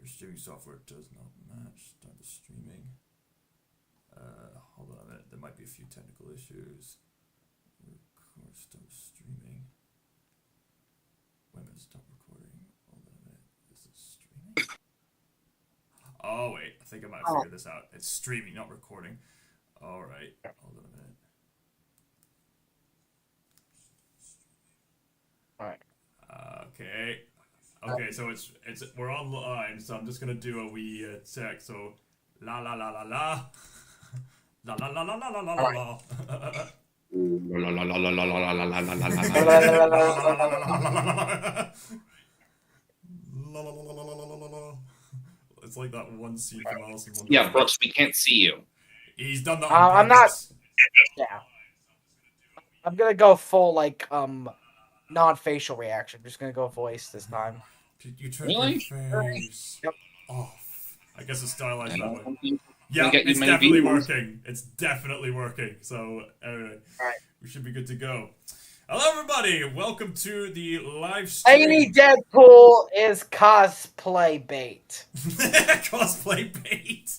Your streaming software does not match. Start the streaming. Hold on a minute. There might be a few technical issues. Record, start streaming. Wait a minute, stop recording. Hold on a minute. Is it streaming? Oh, wait. I think I might have figured this out. It's streaming, not recording. Alright. Hold on a minute. Alright. Okay. Okay, so we're online, so I'm just gonna do a wee check. So la la la la la la la la la la la la la. It's like that one scene from Alice in Wonderland. Yeah, Brooks, we can't see you. He's done that. I'm not. Yeah. I'm gonna go full non-facial reaction. I'm just gonna go voice this time. You turn Really? your face Yep. off. I guess it's stylized I that don't way. think Yeah, get you it's many definitely views. working. It's definitely working. So, anyway, Alright. we should be good to go. Hello, everybody. Welcome to the live stream. Any Deadpool is cosplay bait. Cosplay bait.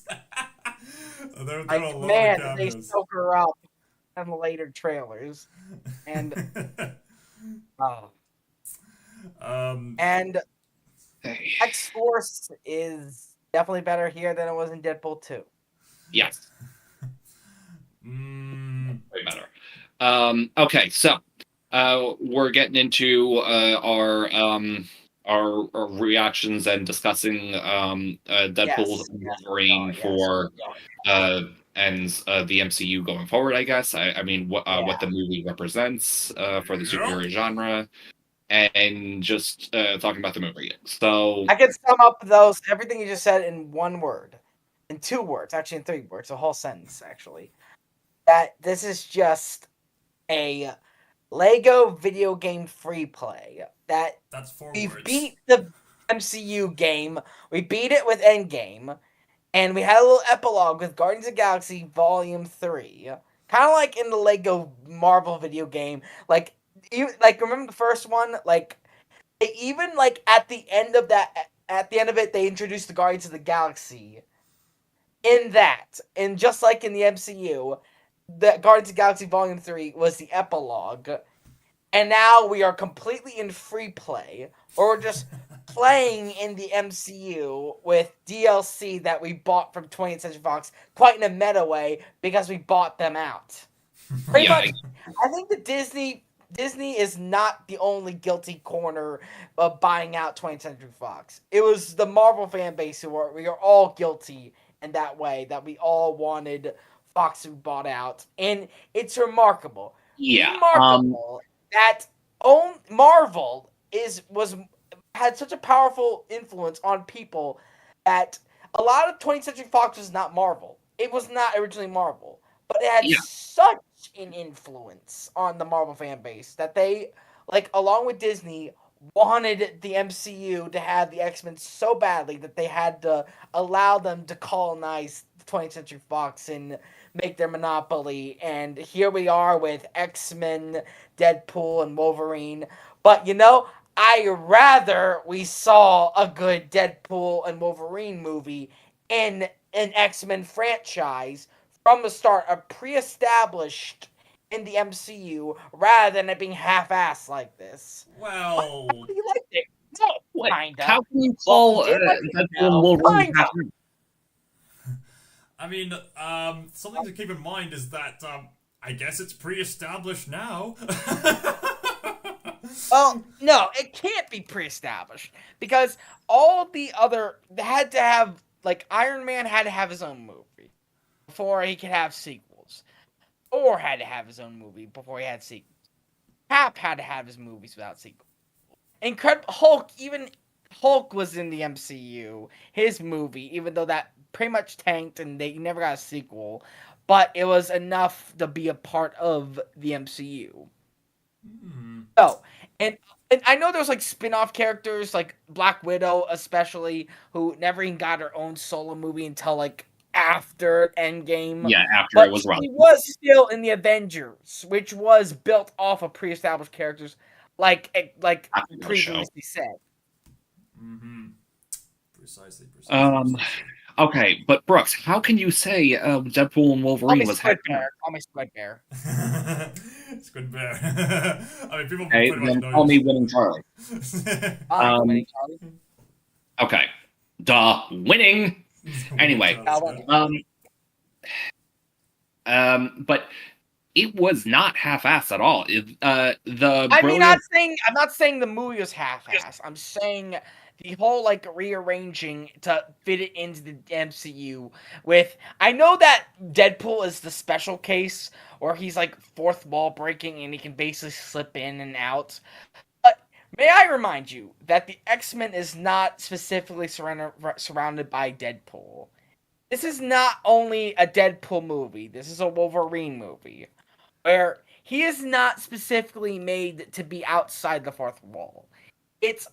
there are a lot Man, of they cameos. soak her up in later trailers. And and Hey. X-Force is definitely better here than it was in Deadpool 2. Yes, Mm, way better. Okay, so we're getting into our reactions and discussing Deadpool Yes, and yes, Wolverine yes. for and the MCU going forward. I guess. I mean, what the movie represents for the superhero genre, and just talking about the movie. So I can sum up everything you just said in one word. In 2 words, actually in 3 words, a whole sentence, actually. That this is just a Lego video game free play. That that's 4 we words. beat the MCU game, we beat it with Endgame, and we had a little epilogue with Guardians of the Galaxy Volume 3. Kind of like in the Lego Marvel video game. Remember the first one? Even at the end of it, they introduced the Guardians of the Galaxy. In that, and just like in the MCU, the Guardians of the Galaxy Volume 3 was the epilogue. And now we are completely in free play, or we're just playing in the MCU with DLC that we bought from 20th Century Fox, quite in a meta way, because we bought them out. Pretty much, I think that Disney is not the only guilty corner of buying out 20th Century Fox. It was the Marvel fan base we are all guilty in that way, that we all wanted Fox to be bought out. And it's remarkable. yeah, Remarkable that Marvel had such a powerful influence on people that a lot of 20th Century Fox was not Marvel. It was not originally Marvel. But it had such an influence on the Marvel fan base that they, along with Disney, wanted the MCU to have the X-Men so badly that they had to allow them to colonize 20th Century Fox and make their monopoly. And here we are with X-Men, Deadpool, and Wolverine. But, I rather we saw a good Deadpool and Wolverine movie in an X-Men franchise from the start, a pre-established in the MCU, rather than it being half-assed like this. Well, You liked it? No, kinda. How can you call Deadpool and Wolverine? I mean, something to keep in mind is that I guess it's pre-established now. Well, no, it can't be pre-established because all the other had to have Iron Man had to have his own movie before he could have sequels. Thor had to have his own movie before he had sequels. Cap had to have his movies without sequels. Incredible Hulk, even Hulk was in the MCU, his movie, even though that pretty much tanked and they never got a sequel, but it was enough to be a part of the MCU. So, and I know there's spin-off characters like Black Widow especially, who never even got her own solo movie until after Endgame. Yeah, after but it was run. She was still in the Avengers, which was built off of pre-established characters, like previously said. Precisely. Okay, but Brooks, how can you say Deadpool and Wolverine was Squidbear. Call me Squidbear. Squidbear. I mean, people Okay, pretty much then know call me you. Winning Charlie. Fine, Winning Charlie. Okay. Duh, winning. Anyway, but it was not half-assed at all. I'm not saying the movie was half-assed. I'm saying the whole like rearranging to fit it into the MCU with. I know that Deadpool is the special case where he's like fourth wall breaking and he can basically slip in and out. But may I remind you that the X-Men is not specifically surrounded by Deadpool. This is not only a Deadpool movie. This is a Wolverine movie where he is not specifically made to be outside the fourth wall. It's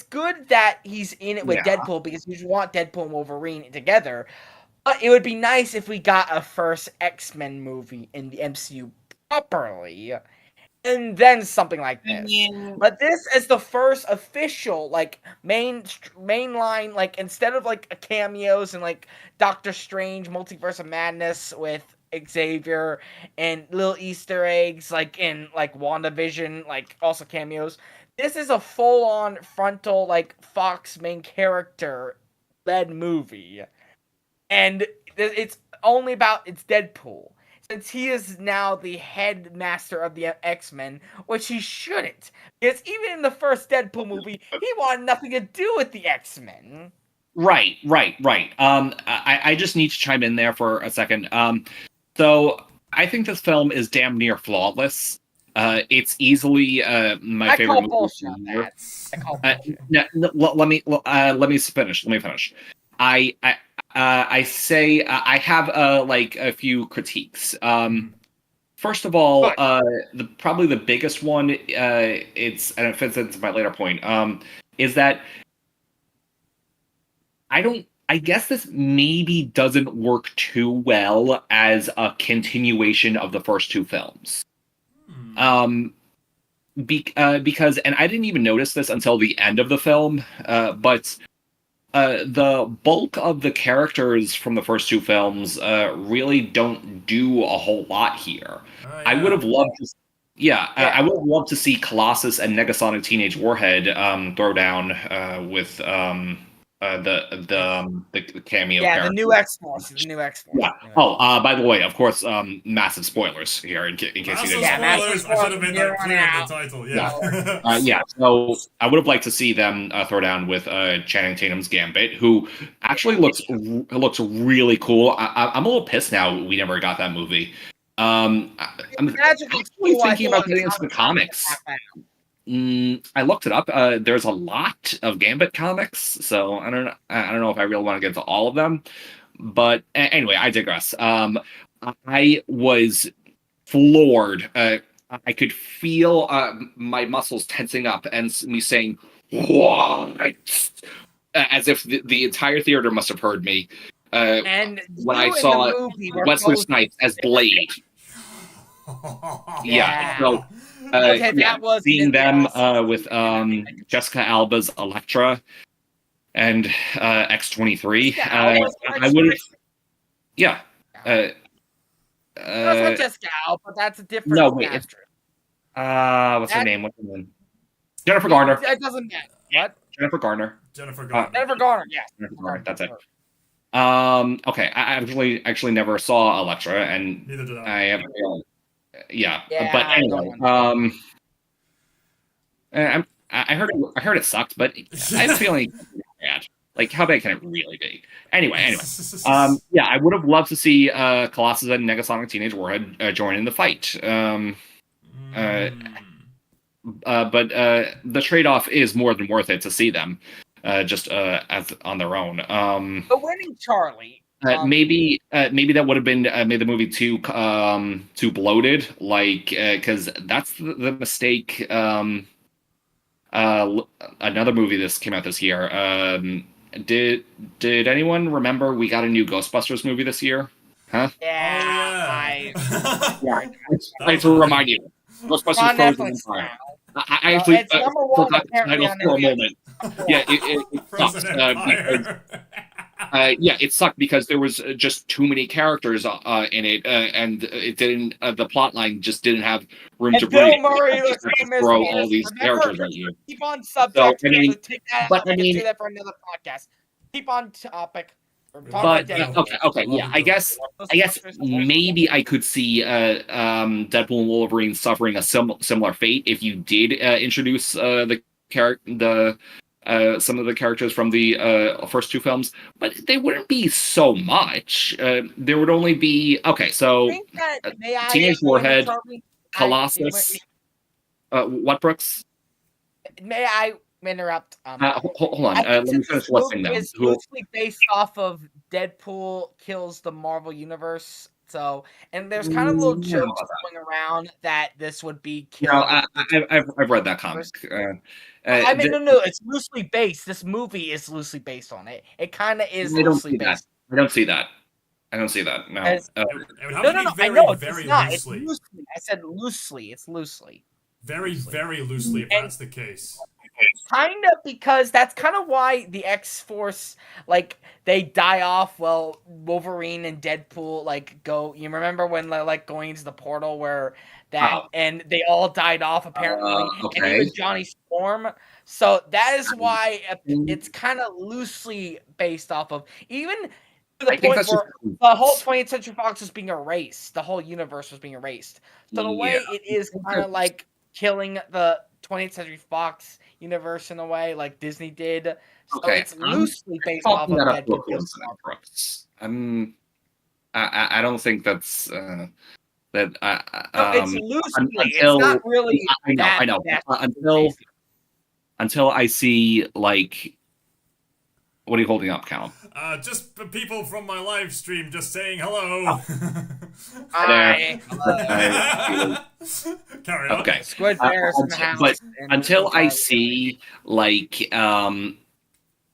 good that he's in it with Deadpool because you want Deadpool and Wolverine together. But it would be nice if we got a first X-Men movie in the MCU properly. And then something like this. But this is the first official, like, mainline, like, instead of, like, cameos and, like, Doctor Strange, Multiverse of Madness with Xavier and little Easter eggs, like, in, like, WandaVision, like, also cameos. This is a full-on frontal, like, Fox main character-led movie. And it's Deadpool. Since he is now the headmaster of the X-Men, which he shouldn't. Because even in the first Deadpool movie, he wanted nothing to do with the X-Men. Right. I just need to chime in there for a second. So I think this film is damn near flawless. It's easily my favorite movie. Let me finish. I say I have like a few critiques. First of all, probably the biggest one, and it fits into my later point, is that I guess this maybe doesn't work too well as a continuation of the first two films. Because, and I didn't even notice this until the end of the film, but the bulk of the characters from the first two films really don't do a whole lot here. I would have loved to, I would have loved to see Colossus and Negasonic Teenage Warhead throw down with the cameo. Yeah, the new X-Force. Yeah. Oh, by the way, of course, massive spoilers here in case you didn't. Spoilers. I should have made that clear in the title. Yeah. So I would have liked to see them throw down with Channing Tatum's Gambit, who actually looks really cool. I'm a little pissed now we never got that movie. I'm actually thinking about getting into the comics. I looked it up. There's a lot of Gambit comics, so I don't know if I really want to get into all of them. But anyway, I digress. I was floored. I could feel my muscles tensing up and me saying, "What?" As if the entire theater must have heard me. And when I saw Wesley Snipes as Blade. So. That was seeing them with Jessica Alba's Elektra and X-23. I would have. Yeah. That's not Jessica Alba, but that's a different. No, wait. What's her name? Jennifer Garner. It doesn't matter. What? Jennifer Garner. Jennifer Garner. Yes. Jennifer Garner. That's it. Okay. I actually never saw Elektra, and neither did I have. Yeah, but anyway, I heard it sucked, but I have a feeling bad. Like, how bad can it really be? Anyway, I would have loved to see Colossus and Negasonic Teenage Warhead join in the fight. But the trade-off is more than worth it to see them just as on their own. But Winning Charlie. Maybe that would have been made the movie too bloated, like because that's the mistake. Another movie this came out this year. Did anyone remember we got a new Ghostbusters movie this year? Huh? Yeah. I'd like to remind you, Ghostbusters Frozen Empire. I actually it's number one forgot the apparently title on for a Netflix. moment. Yeah, it sucks Frozen because Empire. yeah, it sucked because there was just too many characters in it, and it didn't. The plot line just didn't have room to And Bill breathe. Murray You looks just so have to throw miserable. all these Remember, characters at you. keep on So subject. I mean, Take that but out. I We can mean, do that for another podcast. Keep on topic. We're We talking love about Bill. Deadpool. okay, I love yeah. him, I Bill. guess maybe I could see Deadpool and Wolverine suffering a similar fate if you did introduce some of the characters from the first two films, but they wouldn't be so much. There would only be I so think that Teenage Warhead, Charlie, Colossus. What, Brooks? may I interrupt? Hold on. I Let think me that finish this listing movie them. is loosely based off of Deadpool kills the Marvel Universe. So, and there's kind of little jokes going around that this would be No, killing. I've read that comic. I mean, no, it's loosely based. This movie is loosely based on it. It kind of is I don't loosely see that. based. I don't see that. I don't see that. No. As- It would have No, to no, be no. I very, know it's very not. loosely. It's loosely. I said loosely. It's loosely. Very, very loosely, if And- that's the case. Kind of, because that's kind of why the X-Force, like, they die off. Well, Wolverine and Deadpool, like, go. You remember when, like, going into the portal where that, and they all died off apparently, and Okay. even Johnny Storm. So that is why it's kind of loosely based off of, even to the I think point that's where just the whole 20th Century Fox was being erased. The whole universe was being erased. So the way Yeah. it is kind of like killing the 20th Century Fox universe in a way, like Disney did. So Okay, it's I'm loosely based off chalking of that up to a Deadpool. coincidence, Brooks. I don't think that's that. No, it's loosely. Until It's not really. I know. Until I see, like, what are you holding up, Cal? Just people from my live stream just saying hello. Hi. Carry on. Okay. Squidbear's in the house. But and until I Charlie. see, like,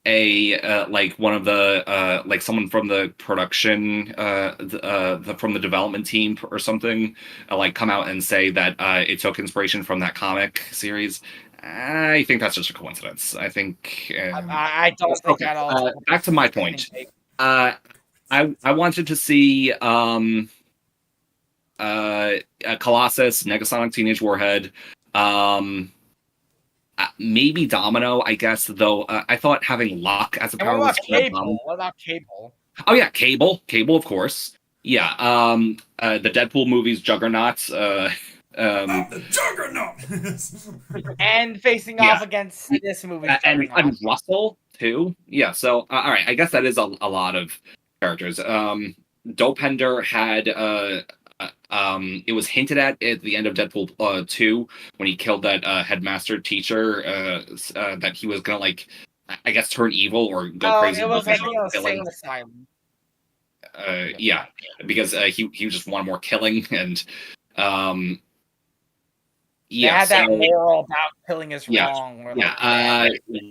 like one of the like someone from the production from the development team or something like come out and say that it took inspiration from that comic series, I think that's just a coincidence. I think I don't think at all. back to my point. I wanted to see Colossus, Negasonic Teenage Warhead, maybe Domino, I guess, though I thought having luck as a And power what was about kind of Cable? dumb. What about Cable? Oh yeah, Cable, of course. Yeah, the Deadpool movies, Juggernaut. The Juggernaut. And facing off against this movie. And Russell too. Yeah, so all right, I guess that is a lot of characters. Dopender had it was hinted at the end of Deadpool 2 when he killed that headmaster teacher that he was gonna, like, I guess, turn evil or go crazy. It was, I think, killing. Insane Asylum. Yeah, because he just wanted more killing, and They had that moral about killing is wrong.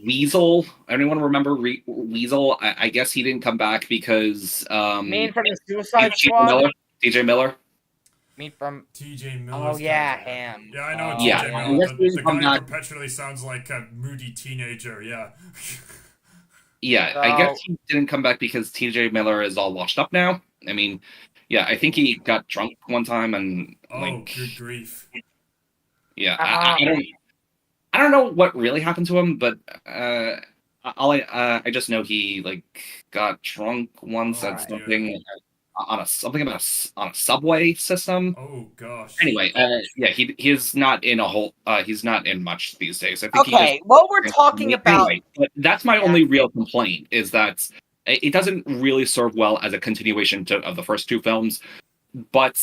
Weasel. Anyone remember Weasel? I guess he didn't come back because Mean from the Suicide Squad. TJ Miller. Mean from TJ Miller. Oh yeah, him. Yeah, I know yeah. TJ Miller. The guy back. perpetually sounds like a moody teenager. Yeah. Yeah, So, I guess he didn't come back because TJ Miller is all washed up now. I mean, yeah, I think he got drunk one time and good grief. Yeah, I don't know what really happened to him, but I just know he, like, got drunk once at something on a subway system. Oh gosh. Anyway, yeah, he's not in he's not in much these days. I think okay, what we're talking about. Anyway, but that's my only real complaint, is that it doesn't really serve well as a continuation of the first two films. But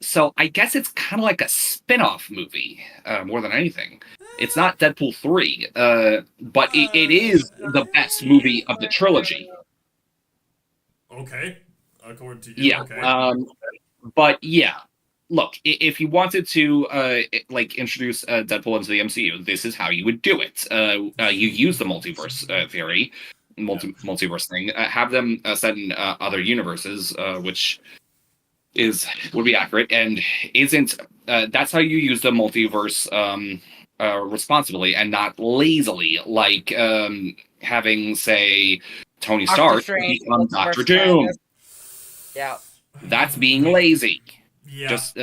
so I guess it's kind of like a spin-off movie more than anything. It's not Deadpool 3, but it is the best movie of the trilogy. Okay, according to you. Yeah. Okay. But yeah, look, if you wanted to like introduce Deadpool into the MCU, this is how you would do it. You use the multiverse theory, multiverse thing. Have them set in other universes, which would be accurate, and isn't that's how you use the multiverse responsibly and not lazily, like having, say, Tony Doctor Stark Strange, become Doctor Multiverse Doom. Madness. Yeah. That's being lazy. Yeah. Just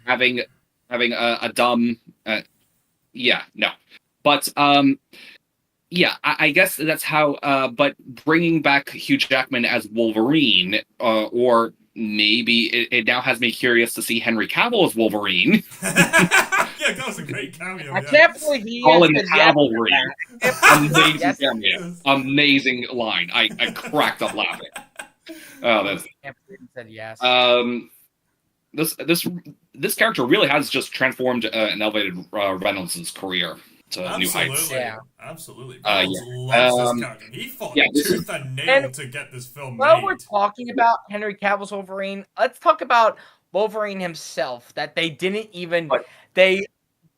having a dumb yeah, no. But yeah, I guess that's how. But bringing back Hugh Jackman as Wolverine, or maybe it now has me curious to see Henry Cavill as Wolverine. Yeah, that was a great cameo. I Yeah. can't believe he Colin said yes to Cavalry. that. Amazing Yes. cameo. Amazing line. I cracked up laughing. Oh, that's I can't believe he said yes. this character really has just transformed and elevated Reynolds' career to new heights. Yeah. Absolutely. Yeah. Reynolds loves this character. He fought yeah, this tooth and nail to get this film While made. we're talking about Henry Cavill's Wolverine, let's talk about Wolverine himself. That they didn't even What? they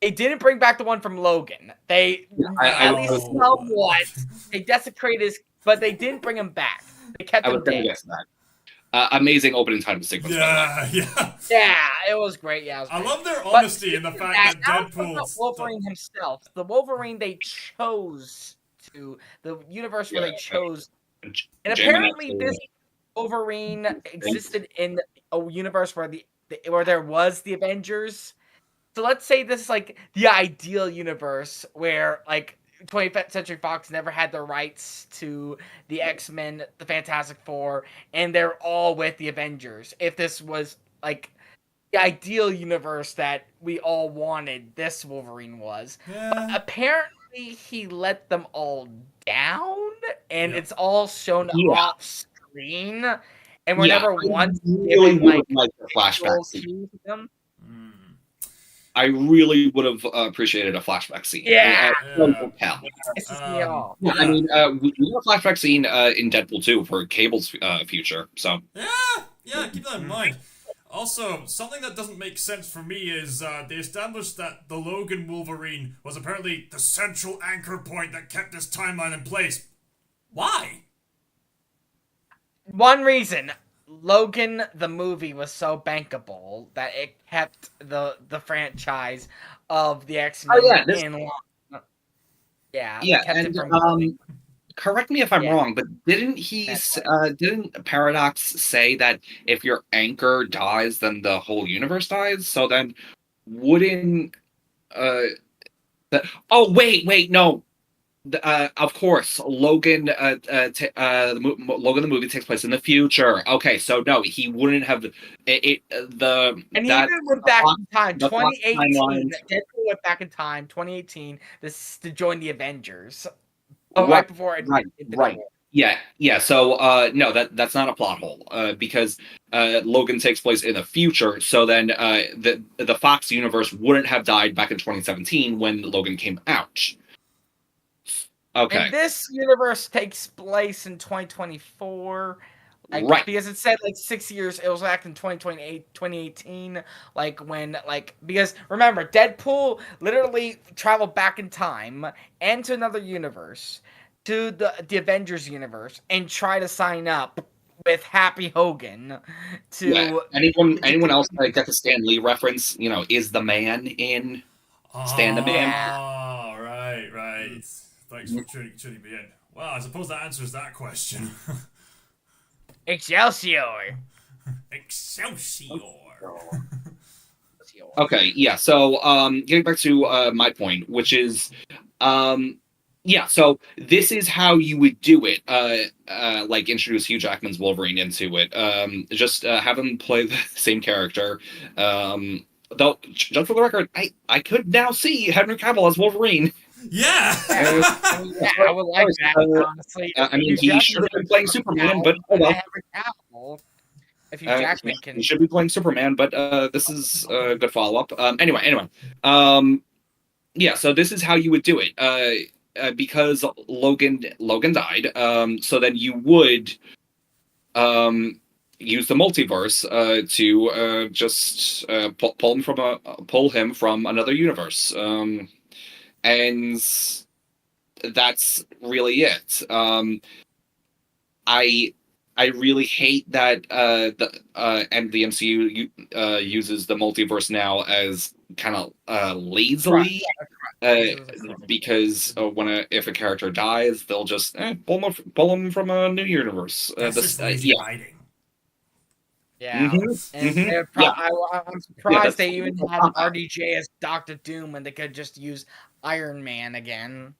didn't bring back the one from Logan. They at least somewhat they desecrated his, but they didn't bring him back. They kept I him was going to dead. guess that. Amazing opening title sequence. Yeah. Yeah, it was great. Yeah, it was I great. love their honesty in the fact that now let's talk Deadpool. about Wolverine himself, the Wolverine they chose to, the universe where they chose, and apparently this Wolverine existed in a universe where where there was the Avengers. So let's say this is like the ideal universe where like 20th Century Fox never had the rights to the X-Men, the Fantastic Four, and they're all with the Avengers. If this was like the ideal universe that we all wanted, this Wolverine was. Yeah. But apparently he let them all down, and it's all shown off screen, and we're never once given like a flashback scene. cues to them. I really would have appreciated a flashback scene. Yeah. Yeah. Me off. Yeah, I mean, we have a flashback scene in Deadpool 2 for Cable's future, so... Yeah, keep that in mind. Also, something that doesn't make sense for me is they established that the Logan Wolverine was apparently the central anchor point that kept this timeline in place. Why? One reason. Logan the movie was so bankable that it kept the franchise of the X-Men in line. Yeah, kept it from correct me if I'm wrong, but didn't didn't Paradox say that if your anchor dies, then the whole universe dies? So then wouldn't oh wait, no. Of course, Logan. Logan the movie takes place in the future. Okay, so no, he wouldn't have it. And he even went back in time. 2018. Deadpool went back in time. 2018. This to join the Avengers. Oh, right before it. Right. Yeah. So no, that's not a plot hole. Because Logan takes place in the future. So then the Fox universe wouldn't have died back in 2017 when Logan came out. Okay. And this universe takes place in 2024. Right. Because it said 6 years, it was back in 2018, because remember, Deadpool literally traveled back in time and to another universe, to the Avengers universe, and try to sign up with Happy Hogan to... Anyone else get the Stan Lee reference, is the man in Stan the Man? Oh, right. Thanks for tuning me in. Well, I suppose that answers that question. Excelsior. Okay, yeah. So, getting back to my point, which is, so this is how you would do it. Introduce Hugh Jackman's Wolverine into it. Just have him play the same character. Though, just for the record, I could now see Henry Cavill as Wolverine. Yeah. I would like that, honestly. I mean, he should have been playing Superman, but if Hugh Jackman can... He should be playing Superman, but this is a good follow-up. Anyway. So this is how you would do it. Because Logan died, so then you would use the multiverse to just pull him from another universe. And that's really it. I I really hate that the MCU uses the multiverse now as kind of lazily. Because if a character dies, they'll just pull them from a new universe. That's just lazy writing. Yeah, and I'm surprised they even had RDJ as Doctor Doom when they could just use Iron Man again.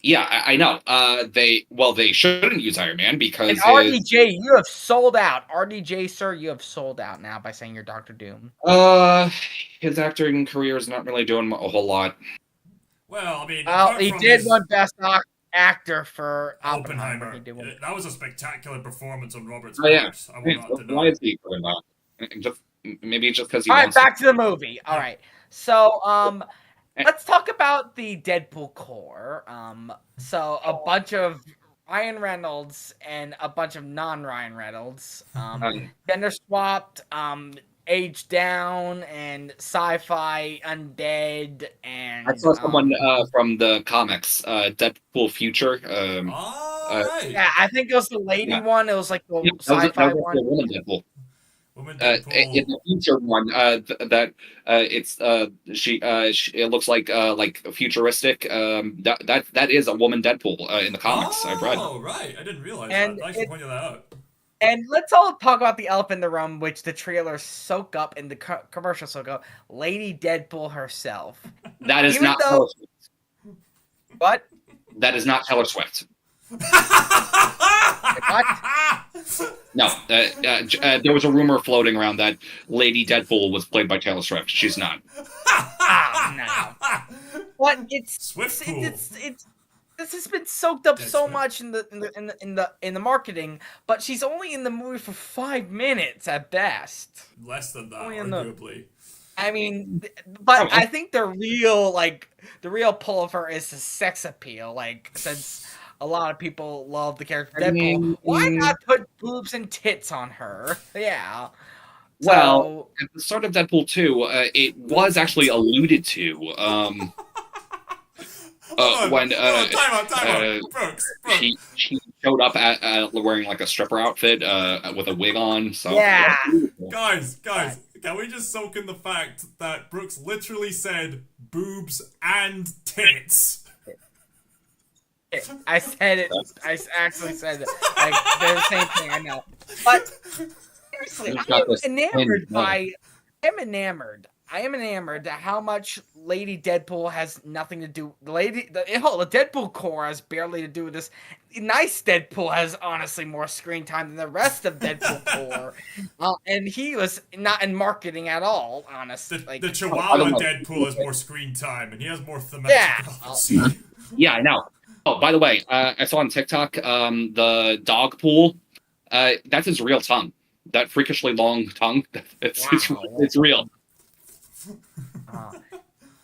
Yeah, I know. They shouldn't use Iron Man because and RDJ, you have sold out. RDJ, sir, you have sold out now by saying you're Doctor Doom. His acting career is not really doing a whole lot. Well, I mean, he did win Best Actor for Oppenheimer. That was a spectacular performance on Robert's part. Yeah. I will not deny. Why is he doing that? Maybe just because he All right, wants back to the movie. All right. So, let's talk about the Deadpool core. So a bunch of Ryan Reynolds and a bunch of non-Ryan Reynolds, gender swapped, aged down, and sci-fi undead, and I saw someone from the comics, Deadpool Future. Yeah, I think it was the lady one. It was like the sci-fi one. The woman Deadpool. In the future one, it looks like futuristic. That is a woman Deadpool in the comics. I've read. Oh, right, I didn't realize that. Thanks for pointing that out. And let's all talk about the elephant in the room, which the trailer soak up and the commercial soak up. Lady Deadpool herself. That is not Taylor Swift. What? That is not Taylor Swift. What? No, there was a rumor floating around that Lady Deadpool was played by Taylor Swift. She's not. No. What? It's this has been soaked up so much in the marketing, but she's only in the movie for 5 minutes at best. Less than that, arguably. I mean, but I think the real pull of her is the sex appeal. Like, since a lot of people love the character Deadpool, why not put boobs and tits on her? Yeah. Well, at the start of Deadpool 2, it was actually alluded to. When time out. Brooks. She showed up at wearing like a stripper outfit with a wig on. So yeah, guys, can we just soak in the fact that Brooks literally said boobs and tits? I said it. I actually said it. Like, they're the same thing. I know, but seriously, I am enamored at how much Lady Deadpool has nothing to do. The Deadpool core has barely to do with this. Nice Deadpool has honestly more screen time than the rest of Deadpool core, and he was not in marketing at all. Honestly, the Chihuahua Deadpool has more screen time, and he has more thematic prophecy. Yeah, I know. Oh, by the way, I saw on TikTok the dog pool. That's his real tongue. That freakishly long tongue. It's real.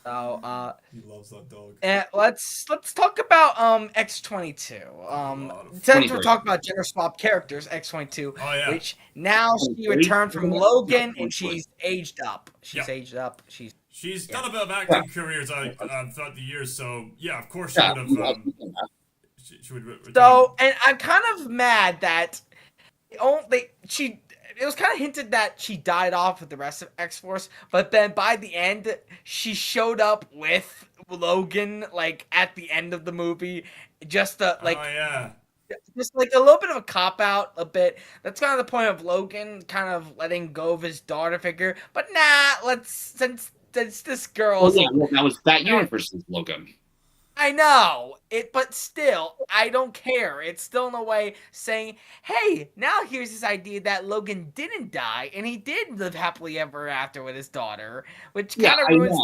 He loves that dog. Let's talk about X-22. Since we're talking about gender swap characters, X-22, which now she returned from Logan and she's aged up. Aged up. She's done a bit of acting careers throughout the years, so yeah, of course she would have. She would return. So, and I'm kind of mad that it was kind of hinted that she died off with the rest of X-Force, but then by the end, she showed up with Logan, like, at the end of the movie, just just like a little bit of a cop-out, a bit. That's kind of the point of Logan kind of letting go of his daughter figure, but since this girl... that universe's Logan. I know it, but still, I don't care. It's still in a way saying, "Hey, now here's this idea that Logan didn't die and he did live happily ever after with his daughter," which kind of ruins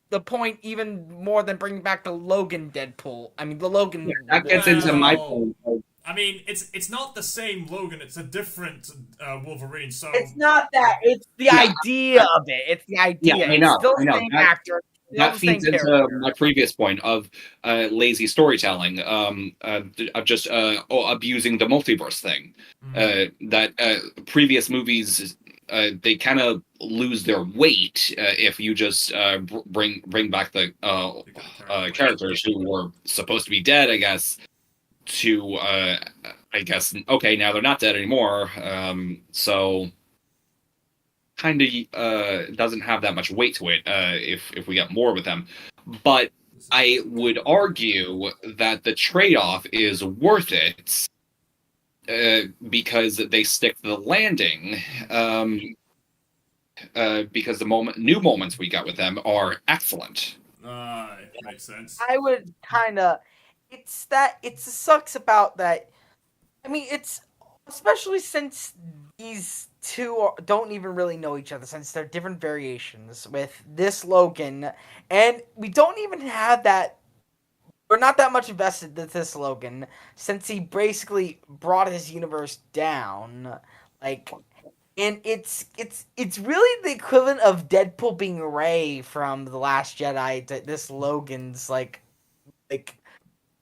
the point even more than bringing back the Logan Deadpool. I mean, the Logan. That gets into my point. I mean, it's not the same Logan. It's a different Wolverine. So it's not that. It's the idea of it. It's the idea. Yeah, I know. It's still the same actor. That feeds into my previous point of lazy storytelling, of just abusing the multiverse thing. That previous movies, they kind of lose their weight if you just bring back the characters who were supposed to be dead, I guess, to I guess, okay, now they're not dead anymore. So kind of doesn't have that much weight to it if we get more with them. But I would argue that the trade-off is worth it because they stick to the landing. Because the new moments we got with them are excellent. Makes sense. I would kind of. It sucks about that. I mean, it's especially since these two don't even really know each other, since they're different variations with this Logan, and we don't even have that. We're not that much invested in this Logan since he basically brought his universe down, like. And it's really the equivalent of Deadpool being Rey from The Last Jedi. This Logan's like Jake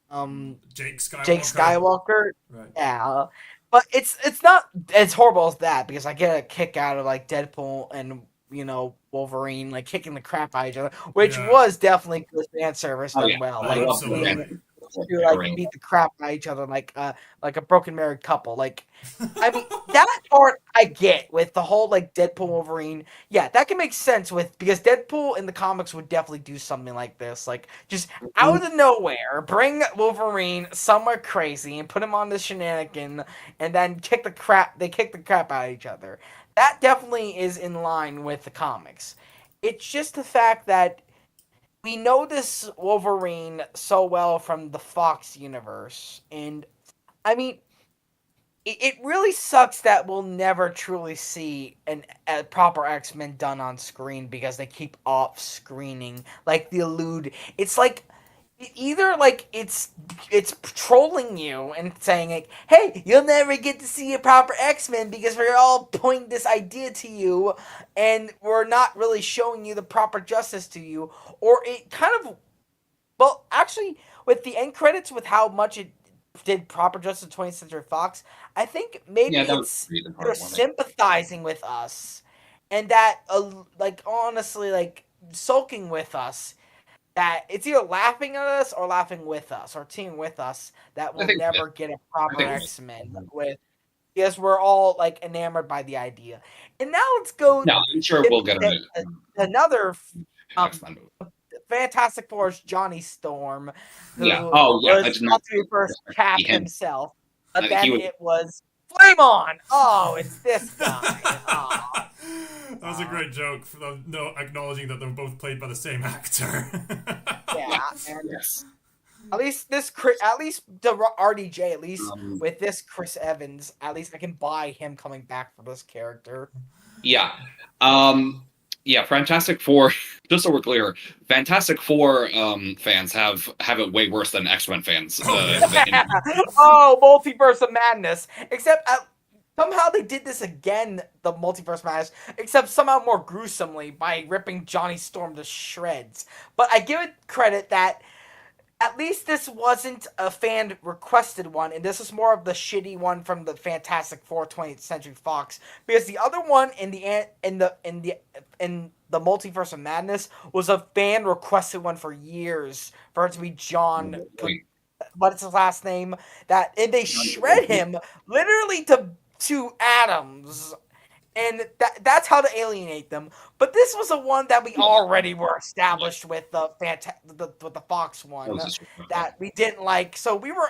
Skywalker. Right. Yeah, but it's not as horrible as that because I get a kick out of like Deadpool and Wolverine like kicking the crap out of each other, which was definitely good fan service done well. Like to beat the crap out of each other like a broken married couple. Like, I mean that part I get with the whole like Deadpool Wolverine. Yeah, that can make sense because Deadpool in the comics would definitely do something like this. Like just out of nowhere, bring Wolverine somewhere crazy and put him on this shenanigan, and then kick the crap out of each other. That definitely is in line with the comics. It's just the fact that we know this Wolverine so well from the Fox universe, and I mean, it really sucks that we'll never truly see a proper X-Men done on screen because they keep off-screening, like the allude. It's like either like it's trolling you and saying like, hey, you'll never get to see a proper X-Men because we're all pointing this idea to you and we're not really showing you the proper justice to you, or it kind of, well, actually with the end credits with how much it did proper justice to 20th Century Fox, I think maybe they're sympathizing with us and that like honestly like sulking with us, that it's either laughing at us or laughing with us or teaming with us that we'll never get a proper X-Men with, because we're all like enamored by the idea. And now let's go. No, I'm sure we'll get another Fantastic Four's Johnny Storm, who was not to first Cap himself, but then it was Flame On. Oh, it's this guy. That was a great joke. Acknowledging that they're both played by the same actor. Yeah, and at least the RDJ, at least with this Chris Evans, at least I can buy him coming back for this character. Yeah. Fantastic Four. Just so we're clear, Fantastic Four fans have it way worse than X-Men fans. Multiverse of Madness. Except somehow they did this again, the Multiverse of Madness, except somehow more gruesomely by ripping Johnny Storm to shreds. But I give it credit that at least this wasn't a fan requested one, and this is more of the shitty one from the Fantastic Four 20th Century Fox, because the other one in the Multiverse of Madness was a fan requested one for years for it to be John. What's his last name? And they shred him literally to atoms. And that's how to alienate them. But this was a one that we already were established with with the Fox one that we didn't like. So we were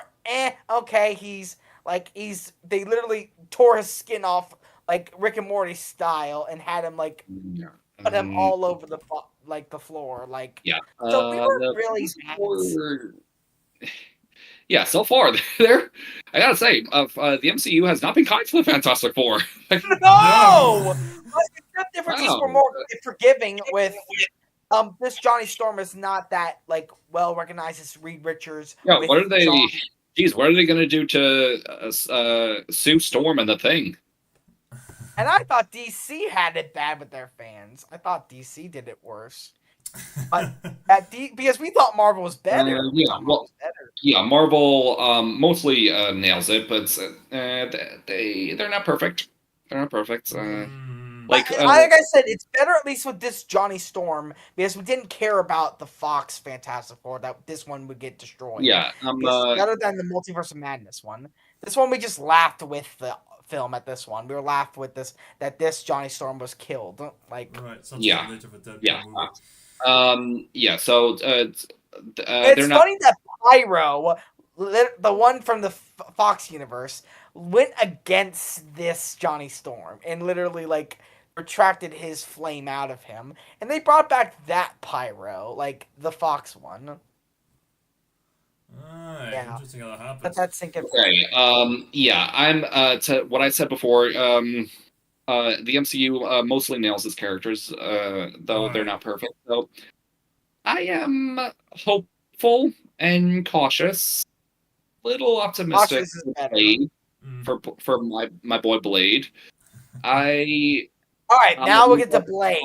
okay. They literally tore his skin off like Rick and Morty style and had him like put him all over the floor. So we were really Yeah, so far, I gotta say, the MCU has not been kind to the Fantastic Four. No! Except differences were more forgiving with, this Johnny Storm is not that, well recognized as Reed Richards. Yeah, what are they gonna do to Sue Storm and the Thing? And I thought DC had it bad with their fans. I thought DC did it worse. But because we thought Marvel was better. Marvel mostly nails it, but they're not perfect. They're not perfect. Like, like I said, it's better at least with this Johnny Storm because we didn't care about the Fox Fantastic Four that this one would get destroyed. yeah, It's better than the Multiverse of Madness one. This one we just laughed with the film at this one. We were laughed with this Johnny Storm was killed. Like Right, such Yeah. a nature of a Deadpool Yeah. movie. Yeah. So, it's they're not. funny that Pyro, the one from the Fox universe, went against this Johnny Storm and literally like retracted his flame out of him, and they brought back that Pyro, like the Fox one. Alright, Yeah. interesting how that happens. But that's thinking. Okay. Yeah. I'm to what I said before. The MCU mostly nails its characters, though they're not perfect. So I am hopeful and cautious, little optimistic Cautious is for better. Blade, Mm. for my boy Blade. All right, now we'll get to Blade.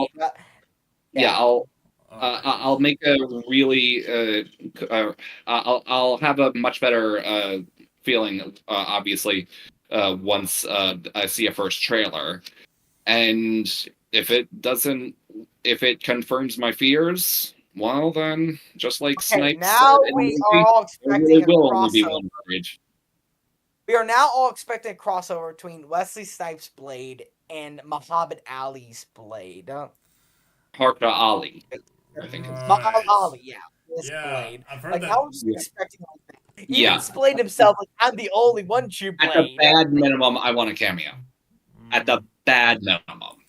I'll make a really I'll have a much better feeling obviously once I see a first trailer, and if it confirms my fears, well then, just like Okay, Snipes now in the we movie, are all there expecting really a will only be crossover. one courage. We are now all expecting a crossover between Wesley Snipes' Blade and Muhammad Ali's Blade. Harka Ali, I think. Muhammad Ali, yeah, his Yeah, Blade. I've heard Like, that. now we're just Yeah. expecting like that. Yeah. Even Blade himself, like, I'm the only one true At the Blade. bad minimum, I want a cameo. At the Mm. bad minimum,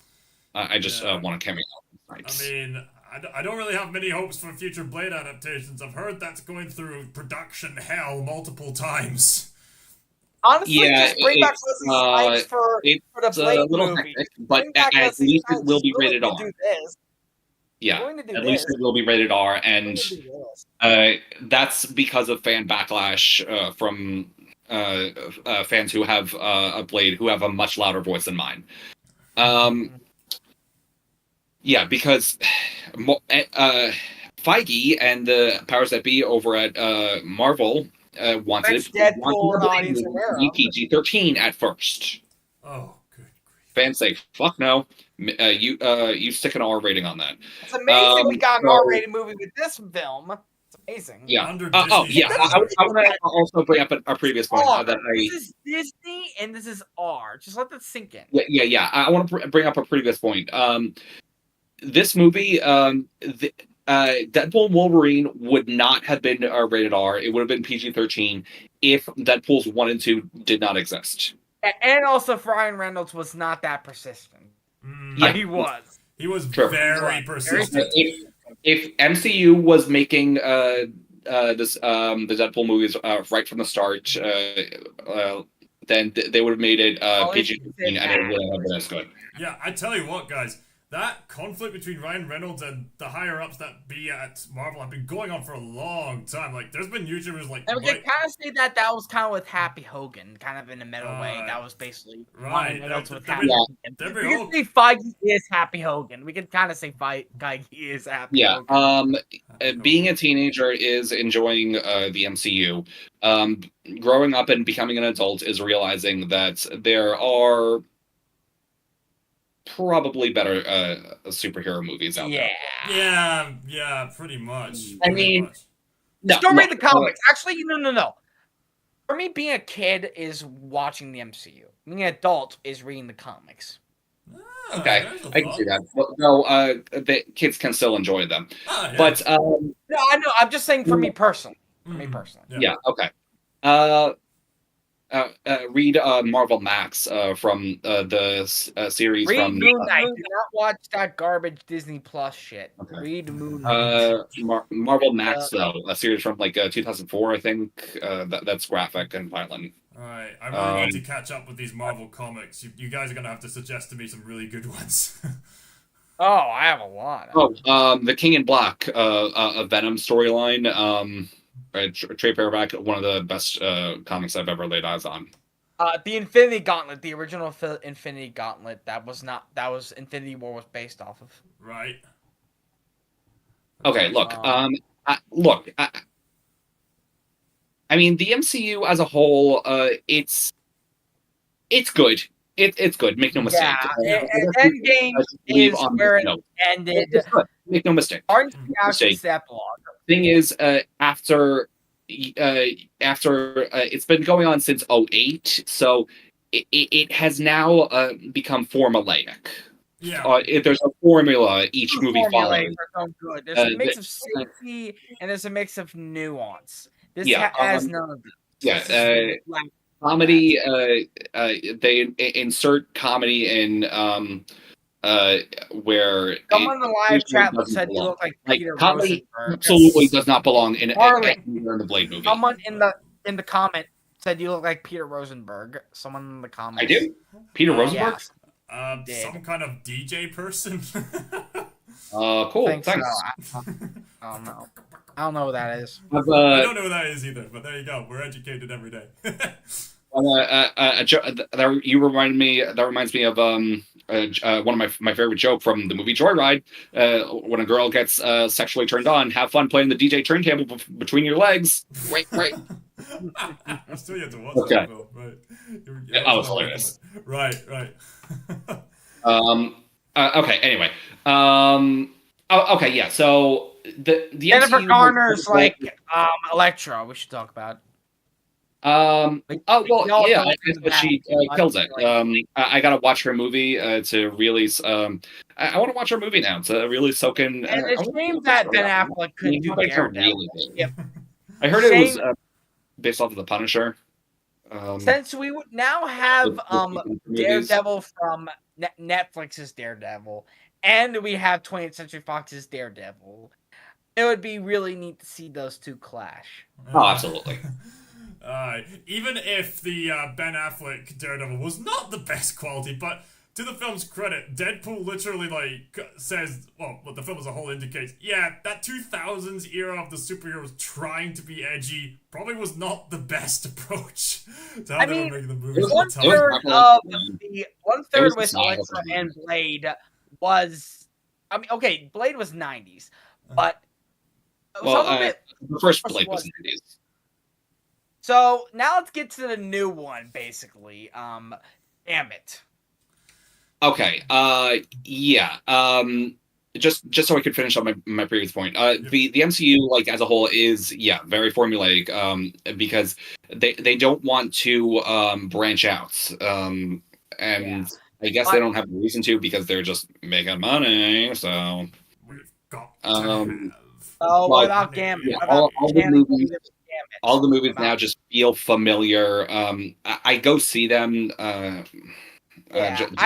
I just Yeah. want a cameo. I mean, I don't really have many hopes for future Blade adaptations. I've heard that's going through production hell multiple times. Honestly, Yeah, just bring back Wesley Snipes for the it's a Blade little movie. hectic, but Bring back at Wesley least Snipes. it will be We're rated going R. to do this. Yeah, We're going to do at this. least it will be rated R, We're and going to do this. that's because of fan backlash from fans who have a Blade who have a much louder voice than mine. Yeah, because Feige and the powers that be over at Marvel wanted Which Deadpool the Blade audience movie aware to be of. PG-13 at first. Oh, good grief. Fans say, "Fuck no, you stick an R rating on that." It's amazing we got an so- R-rated movie with this film. It's amazing. Yeah. Under Oh Disney's yeah, banner. I want to also bring up a previous point R. that I. This is Disney and this is R. Just let that sink in. Yeah. I want to bring up a previous point. This movie, Deadpool Wolverine would not have been rated R. It would have been PG-13 if Deadpool's 1 and 2 did not exist. And also, Ryan Reynolds was not that persistent. Yeah. He was. He was True. very persistent. If MCU was making the Deadpool movies right from the start, then they would have made it PG-13 and it would have been as good. Yeah, I tell you what, guys. That conflict between Ryan Reynolds and the higher-ups that be at Marvel have been going on for a long time. Like, there's been YouTubers like... And we can kind of say that was kind of with Happy Hogan, kind of in a middle way. That was basically right. Ryan Reynolds with They've Happy been- Hogan. they've We been can all- say Feige is Happy Hogan. We can kind of say Feige is Happy Hogan. Being a teenager is enjoying the MCU. Growing up and becoming an adult is realizing that there are probably better superhero movies out there. Yeah, pretty much. I mean, no, Still read the look, comics. Actually, no. For me, being a kid is watching the MCU. Being an adult is reading the comics. Okay, there's a I can thought. see that. Well, no, the kids can still enjoy them. Yeah. But No, I know. I'm just saying for me personally. yeah, okay. Read Marvel Max from the series Read from Moon Knight. Do not watch that garbage Disney Plus shit. Okay. Read Moon Knight. Marvel Max though, a series from like 2004, I think. That's graphic and violent. Alright, I really need to catch up with these Marvel comics. You guys are gonna have to suggest to me some really good ones. Oh, I have a lot. The King in Black, a Venom storyline. Trey Paperback, one of the best comics I've ever laid eyes on. The Infinity Gauntlet, the original Infinity Gauntlet, that was Infinity War was based off of. Right. Okay, look. I mean, the MCU as a whole, it's good. it's good. Make no mistake. Yeah, Endgame is where it ended. It's good. Make no mistake. Guardians of the Galaxy is the epilogue. Thing is, after it's been going on since 2008, so it has now become formulaic. Yeah. There's a formula each movie follows. Good. There's a mix of safety and there's a mix of nuance. This has none of this. Yeah, comedy. They insert comedy in where someone in the live chat said you look like Peter comedy Rosenberg. absolutely does not belong in the Blade movie. Someone in the comment said you look like Peter Rosenberg. Someone in the comments. I do. Peter Rosenberg. Some kind of DJ person. Cool. Thanks. So. I don't know. I don't know what that is. I don't know what that is either. But there you go. We're educated every day. You remind me. That reminds me of one of my favorite joke from the movie Joyride. When a girl gets sexually turned on, have fun playing the DJ turntable between your legs. Right. I still yet to watch that film. Right. That was hilarious. Right. Okay. Anyway. Okay. Yeah. So the Jennifer Garner's like Electro. We should talk about. She kills it. I gotta watch her movie to really. I want to watch her movie now to really soak in. And it's a shame that Ben Affleck couldn't do Daredevil. I heard it was based off of The Punisher. Since we now have Daredevil from Netflix's Daredevil, and we have 20th Century Fox's Daredevil, it would be really neat to see those two clash. Oh, absolutely. Even if the Ben Affleck Daredevil was not the best quality, but to the film's credit, Deadpool literally says, well, what the film as a whole indicates, yeah, that 2000s era of the superheroes trying to be edgy probably was not the best approach to how they were making the movies. One third with Alexa and Blade was, Blade was 90s, but the first Blade was 90s. So now let's get to the new one, basically. Gambit. Okay. Yeah. Just so I could finish up my previous point. The MCU as a whole is very formulaic. Because they don't want to branch out. I guess they don't have a reason to because they're just making money. So we've got to what about Gambit? Yeah, all the movies now just feel familiar. I go see them. I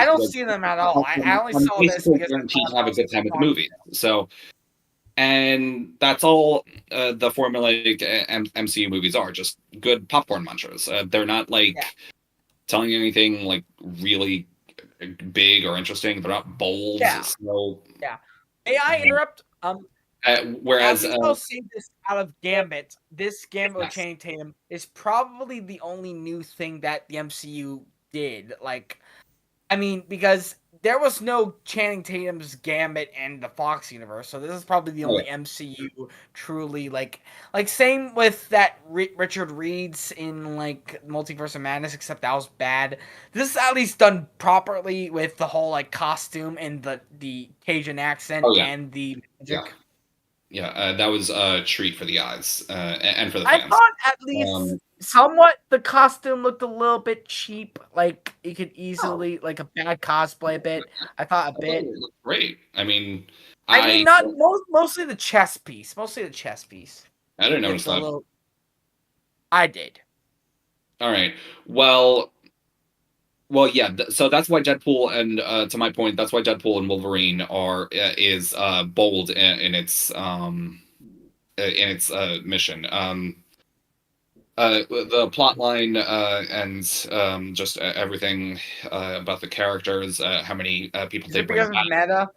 don't see them at all. I only saw this because I have a good time with the movie. So, and that's all the formulaic MCU movies are, just good popcorn munchers. They're not telling you anything really big or interesting. They're not bold. So, May I interrupt? Whereas I'll see this out of Gambit. This Gambit with Channing Tatum is probably the only new thing that the MCU did. Because there was no Channing Tatum's Gambit in the Fox universe, so this is probably the only MCU truly same with that Richard Reed's in Multiverse of Madness, except that was bad. This is at least done properly with the whole costume and the Cajun accent and the magic. Yeah, that was a treat for the eyes and for the fans. I thought at least somewhat the costume looked a little bit cheap. You could easily a bad cosplay bit. I thought a bit. It looked great. Not mostly the chest piece. I didn't notice that. I did. All right. Well, yeah. So that's why Deadpool and to my point, that's why Deadpool and Wolverine is bold in its mission. The plot line and just everything about the characters, how many people they bring back. Meta?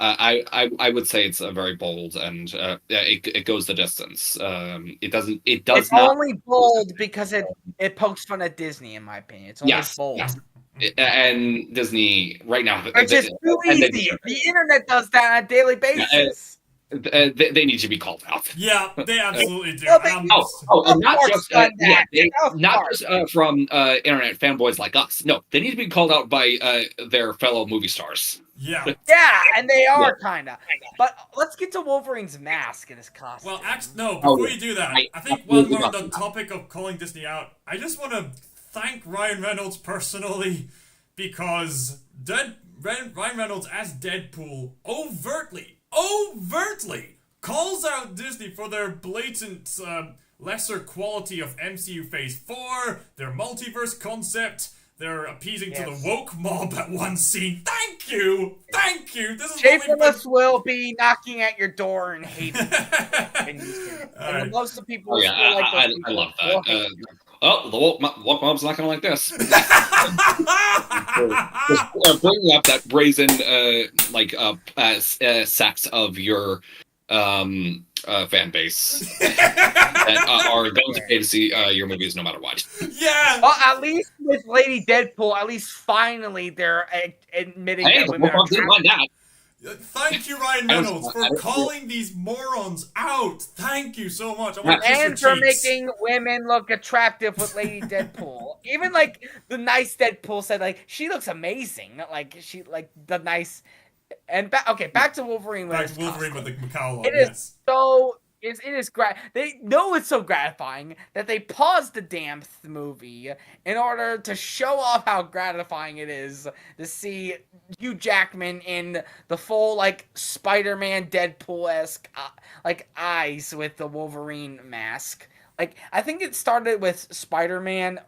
I would say it's very bold and it goes the distance. It's only bold because it pokes fun at Disney, in my opinion. It's only bold. Yes. And Disney right now, which is too easy. The internet does that on a daily basis. they need to be called out. Yeah, they absolutely do. Well, And And not course, just done that. Of not course. just from internet fanboys like us. No, they need to be called out by their fellow movie stars. yeah. Yeah, and they are kinda. But let's get to Wolverine's mask and his costume. Well, actually, no. Before you do that, I think while we're on the topic of calling Disney out, I just want to thank Ryan Reynolds personally because Ryan Reynolds as Deadpool overtly calls out Disney for their blatant lesser quality of MCU Phase 4, their multiverse concept, their appeasing to the woke mob at one scene. Thank you! This is Shaperless will be knocking at your door and hating you. And most of the people I love that. The woke mob's not gonna like this. Bringing up that brazen sects of your fan base that are going to pay to see your movies no matter what. Yeah. Well, at least with Lady Deadpool, at least finally they're admitting that women are that. Thank you, Ryan Reynolds, for calling these morons out. Thank you so much. And for making women look attractive with Lady Deadpool. Even like the nice Deadpool said, like, she looks amazing. Like she the nice. And back to Wolverine. Back to Wolverine with the cowl. It is so. It is they know it's so gratifying that they paused the damn movie in order to show off how gratifying it is to see Hugh Jackman in the full like Spider-Man Deadpool-esque eyes with the Wolverine mask. Like, I think it started with Spider-Man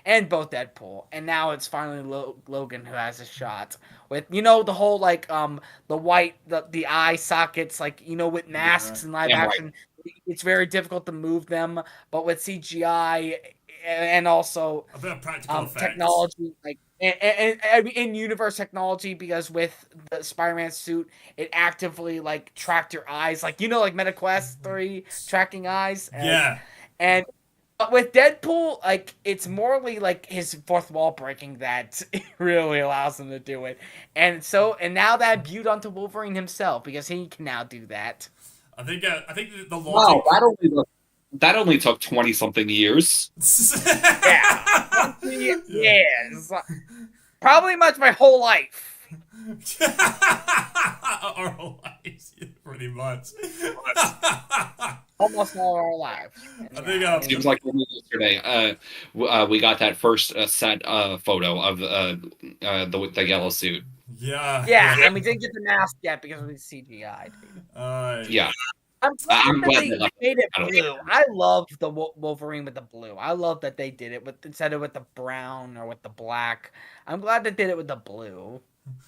and both Deadpool, and now it's finally Logan who has a shot with, the whole the white the eye sockets, with masks and live action. Right. It's very difficult to move them, but with CGI and also a bit of practical technology, and in-universe technology, because with the Spider-Man suit, it actively tracked your eyes, MetaQuest 3 tracking eyes. And but with Deadpool, it's morally his fourth wall breaking that really allows him to do it. And now that viewed onto Wolverine himself, because he can now do that. I think the logic. Wow, that only took 20-something years. Yeah. 20 years. Probably my whole life. Our whole lives, pretty much. Almost all our lives. I think seems like yesterday. We got that first set photo of the yellow suit. Yeah, and we didn't get the mask yet because of the CGI. Yeah. I'm glad they made it blue. I love the Wolverine with the blue. I love that they did it instead of with the brown or with the black. I'm glad they did it with the blue.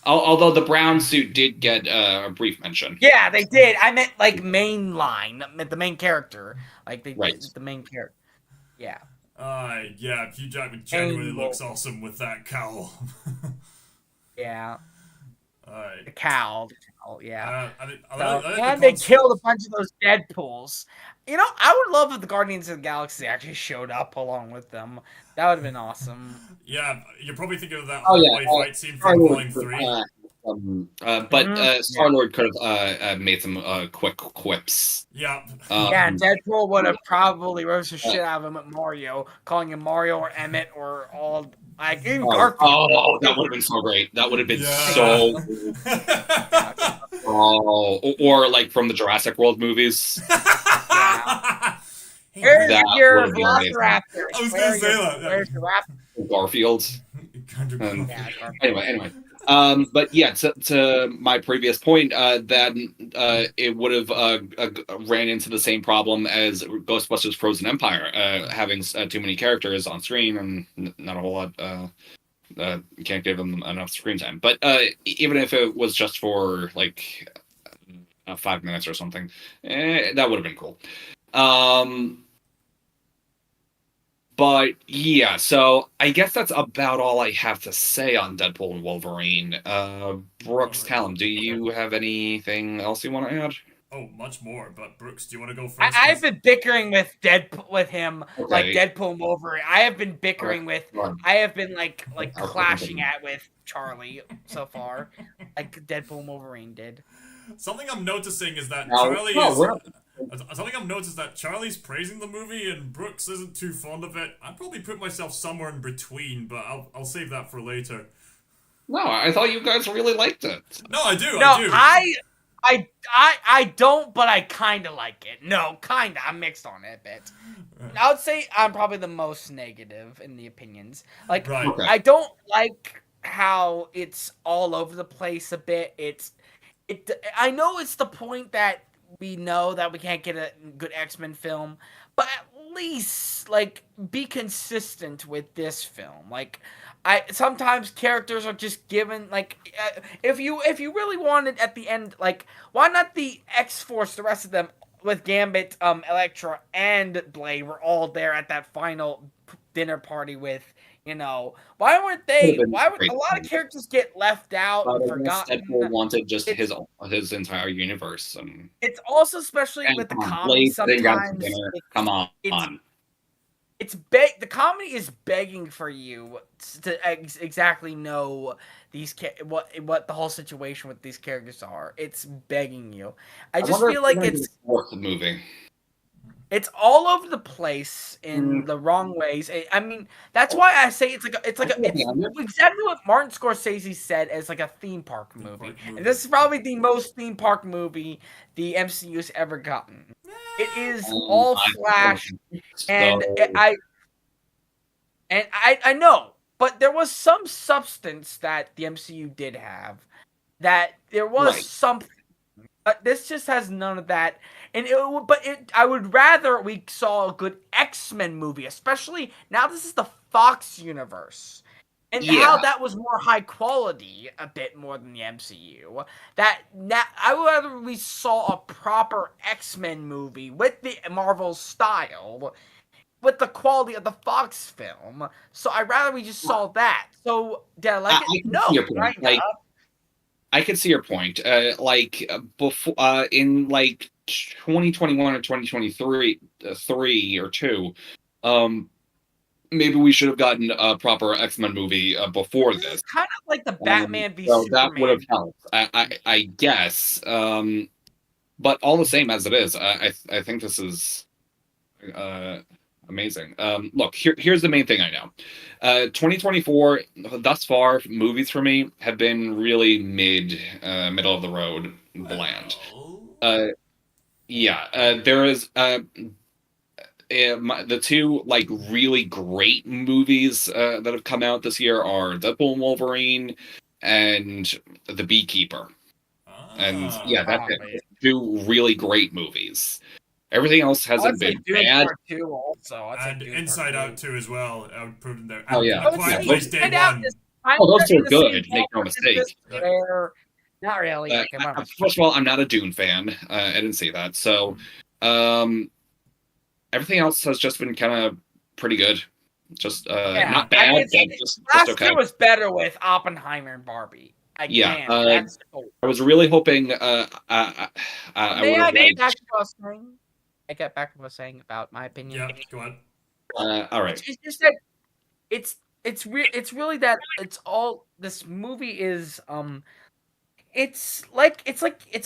Although the brown suit did get a brief mention. Yeah, they did. I meant main line, the main character, the main character. Yeah. Yeah. Hugh Jackman genuinely looks awesome with that cowl. Yeah. The cowl. Yeah. And they killed a bunch of those Deadpools. I would love if the Guardians of the Galaxy actually showed up along with them. That would have been awesome. Yeah, you're probably thinking of that fight scene from Volume 3. But Star-Lord could have made some quick quips. Yeah. Deadpool would have probably roasted the shit out of him at Mario, calling him Mario or Emmett or all Garfield. Oh, that would have been so great. That would have been so or from the Jurassic World movies. Here's your Velociraptor. I was going to say that. Where's your raptor? Garfield. Anyway. But yeah, to my previous point, that it would have ran into the same problem as Ghostbusters Frozen Empire, having too many characters on screen and not a whole lot. You can't give them enough screen time. But even if it was just for 5 minutes or something, that would have been cool. But yeah, so I guess that's about all I have to say on Deadpool and Wolverine. Brooks, Callum, do you have anything else you want to add? Oh, much more. But Brooks, do you want to go first? I've been bickering with him, Deadpool and Wolverine. I have been bickering with. I have been clashing with Charlie so far, like Deadpool and Wolverine did. Something I'm noticing is that No, Charlie no, is. we're not. Something I've noticed is that Charlie's praising the movie and Brooks isn't too fond of it. I'd probably put myself somewhere in between, but I'll save that for later. No, I thought you guys really liked it. No, I do. No, I do. I don't, but I kind of like it. No, kind of. I'm mixed on it a bit. I would say I'm probably the most negative in the opinions. Like, Right. Okay. I don't like how it's all over the place a bit. I know it's the point that we know that we can't get a good X-Men film, but at least like be consistent with this film. Like, I sometimes characters are just given like if you really wanted at the end, like, why not the X-Force, the rest of them with Gambit, Elektra, and Blade were all there at that final dinner party with, why weren't they? Why would a lot of characters get left out and But I guess forgotten? Deadpool wanted just It's his entire universe. it's also, especially And with the come on, comedy, Blade didn't got to sometimes dinner. Come on. the comedy is begging for you to exactly know what the whole situation with these characters are. It's begging you. I just wonder feel if like they're gonna do a fourth movie. it's all over the place in the wrong ways. I mean, that's why I say it's exactly what Martin Scorsese said as like a theme park movie. And this is probably the most theme park movie the MCU's ever gotten. It is all Flash, and I know, but there was some substance that the MCU did have. That there was Right. something. But this just has none of that, and I would rather we saw a good X-Men movie, especially now this is the Fox universe, and how that was more high quality, a bit more than the MCU. I would rather we saw a proper X-Men movie with the Marvel style, with the quality of the Fox film. So I'd rather we just saw that. So did I like it? No, right? Like, I can see your point. Before, in like 2021 or 2023, 3 or 2, maybe we should have gotten a proper X-Men movie before this. It's kind of like the Batman v So Superman. that would have helped, I guess. But all the same as it is, I think this is amazing. Look, here's the main thing I know. 2024 thus far, movies for me have been really middle of the road, bland. There is the two like really great movies that have come out this year are Deadpool Wolverine and The Beekeeper. And that's it. Two really great movies. Everything else hasn't been bad. And Inside Out 2 as well. I would put in there. Oh yeah, Quiet Place Day 1. Those two are good. Make no mistake. Not really. First of all, I'm not a Dune fan. I didn't see that. So, everything else has just been kind of pretty good. Just not bad. Just last okay. year was better with Oppenheimer and Barbie. I was really hoping. I get back to what I was saying about my opinion. Yeah, go on. All right. It's just that it's really that it's all this movie is it's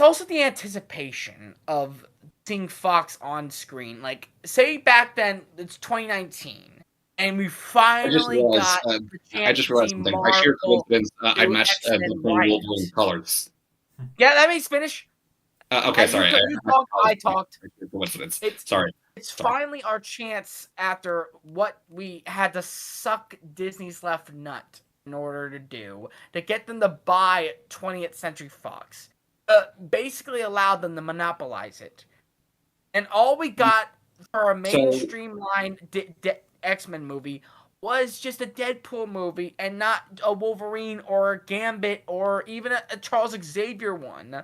also the anticipation of seeing Fox on screen. Like, say back then it's 2019 and we finally got the chance I just realized something. By sheer coincidence, I matched the Wolverine colors. Yeah, that makes finish. Okay, sorry. You talked, I talked. Coincidence. Sorry. It's finally our chance after what we had to suck Disney's left nut in order to do to get them to buy 20th Century Fox. Basically allowed them to monopolize it. And all we got for a mainstream line X-Men movie was just a Deadpool movie and not a Wolverine or a Gambit or even a Charles Xavier one.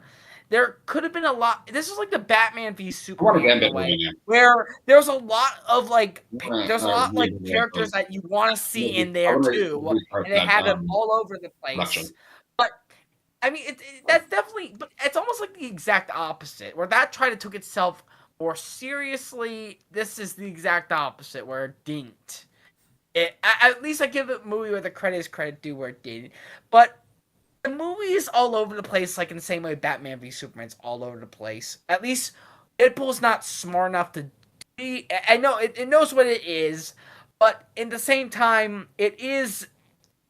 There could have been a lot. This is like the Batman v Superman way, where there's a lot of characters that you want to see in there too, and they had them all over the place. But I mean, that's definitely. But it's almost like the exact opposite, where that tried to took itself more seriously. This is the exact opposite, where it didn't. At least I give the movie where the credit is credit due, where it did. But the movie is all over the place, like in the same way Batman v Superman's all over the place. At least Deadpool's not smart enough to be. I know it knows what it is, but in the same time, it is.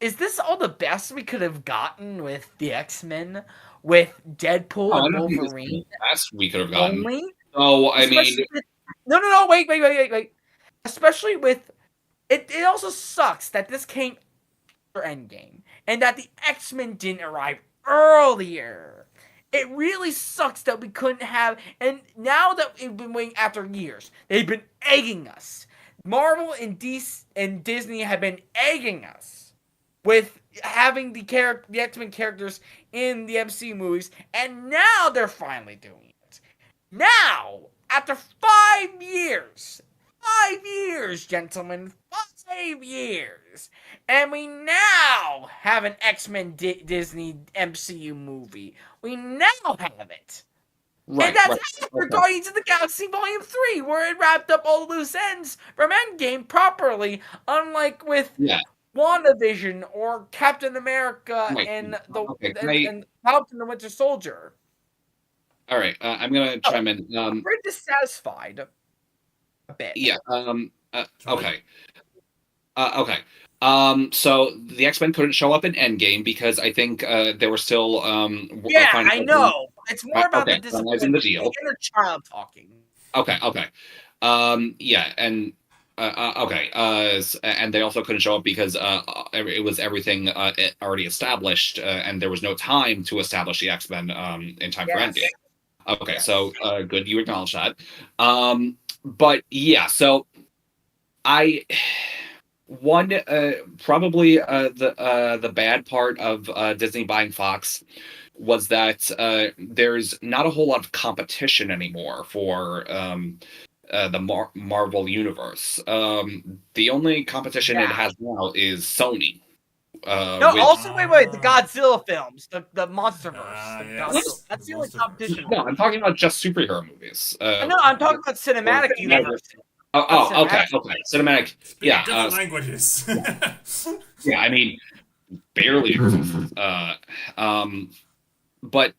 Is this all the best we could have gotten with the X-Men, with Deadpool I and don't think this is Wolverine the best we could have gotten. only? So I mean, No, wait. Especially with it also sucks that this came after Endgame and that the X-Men didn't arrive earlier. It really sucks that we couldn't have, and now that we've been waiting after years, they've been egging us. Marvel and Disney have been egging us with having the X-Men characters in the MCU movies, and now they're finally doing it. Now, after 5 years, 5 years, gentlemen, 5 years, and we now have an X-Men Disney MCU movie. We now have it. right, And that's right. after Okay. Guardians of the Galaxy Volume 3, where it wrapped up all the loose ends from Endgame properly, unlike with Yeah. WandaVision or Captain America Right. and Okay, and Falcon the Winter Soldier. All right, I'm gonna chime in. I'm very dissatisfied a bit. Yeah. Okay. Okay. So the X-Men couldn't show up in Endgame because I think they were still Yeah, finding I out- know. It's more about okay, the finalizing the deal. inner child talking. Okay. Yeah, and okay. And they also couldn't show up because it was everything already established, and there was no time to establish the X-Men in time for Yes. Endgame. Okay, Yes. so good you acknowledge that. But yeah, so I probably the bad part of Disney buying Fox was that there's not a whole lot of competition anymore for the Marvel universe. The only competition it Yeah. has now is Sony. No, which- also wait, the Godzilla films, the MonsterVerse. The yes. Godzilla. That's the only Monsterverse. competition. no, I'm talking about just superhero movies. No, I'm talking about cinematic Yeah. universe. Okay. Cinematic. Speak Yeah, different languages. yeah. I mean, barely. But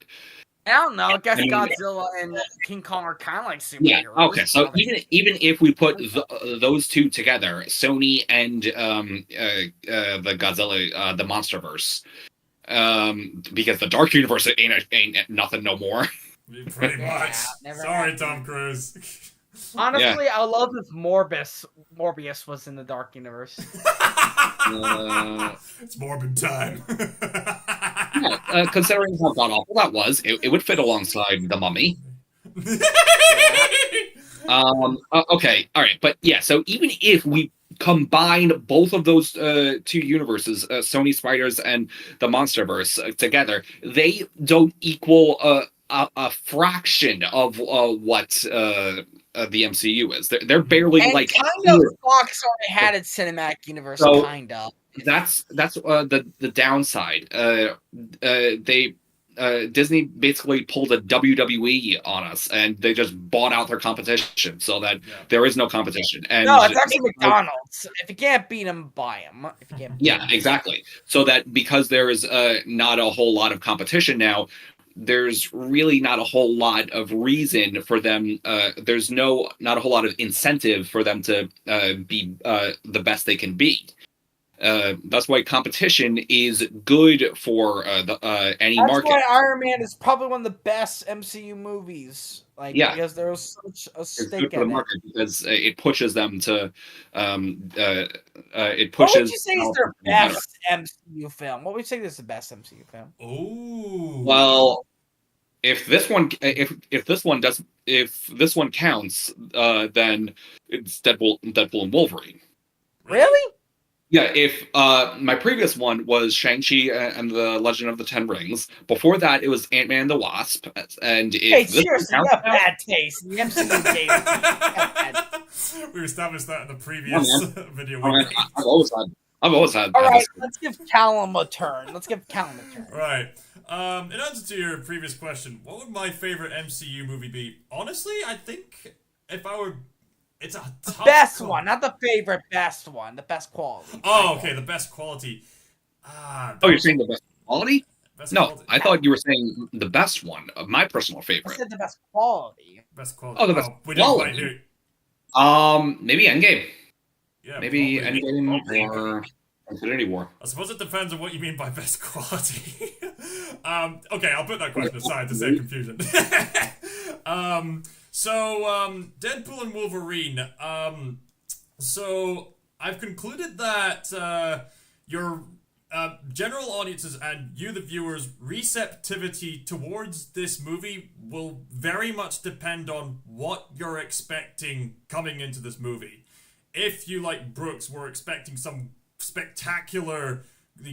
I don't know. I guess I mean- Godzilla and King Kong are kind of like yeah, superheroes. okay. So even if we put those two together, Sony and the Godzilla, the MonsterVerse, because the Dark Universe ain't nothing no more. Pretty Yeah, much. never Sorry, happened. Tom Cruise. Honestly, I love if Morbius was in the Dark Universe. It's Morbid time. Yeah, considering how god awful that was, it would fit alongside the Mummy. Okay, all right, but yeah. So even if we combine both of those two universes, Sony Spiders and the MonsterVerse together, they don't equal a fraction of what the MCU is. They're barely And like kind of Fox already had its cinematic universe, So- kind of. that's the downside. They Disney basically pulled a WWE on us, and they just bought out their competition, so that Yeah. there is no competition. And No, it's actually McDonald's. If you can't beat them, buy them. If you can't beat yeah, 'em. exactly. So that because there is not a whole lot of competition now, there's really not a whole lot of reason for them. There's not a whole lot of incentive for them to be the best they can be. That's why competition is good for any That's market. why Iron Man is probably one of the best MCU movies. Like, Yeah. because there was such a It's stake good for the in it. market because it pushes them to. It What pushes. would you say is their best MCU film? What would you say is the best MCU film? Ooh. Well, if this one counts, then it's Deadpool and Wolverine. Really? Yeah, if my previous one was Shang-Chi and the Legend of the Ten Rings. Before that, it was Ant-Man and the Wasp. And if Hey, this one seriously, you counts have now- bad taste. The MCU game. We established that in the previous video. I mean, I've always had. All right, this- let's give Callum a turn. Let's give Callum a turn. Right. In answer to your previous question, what would my favorite MCU movie be? Honestly, I think if I were, it's a tough Best call. one, not the favorite. Best one, the best quality. Oh, okay, the best quality. Oh, you're saying the best quality? Best No, quality. I thought you were saying the best one, my personal I favorite. said the best quality. Best quality. Oh, the best we didn't quite quality. hear. Maybe Endgame. Yeah, Maybe probably. Endgame or Infinity War. I suppose it depends on what you mean by best quality. Okay, I'll put that question aside to save confusion. Deadpool and Wolverine. So I've concluded that your general audiences and you, the viewers, receptivity towards this movie will very much depend on what you're expecting coming into this movie. If you, like Brooks, were expecting some spectacularly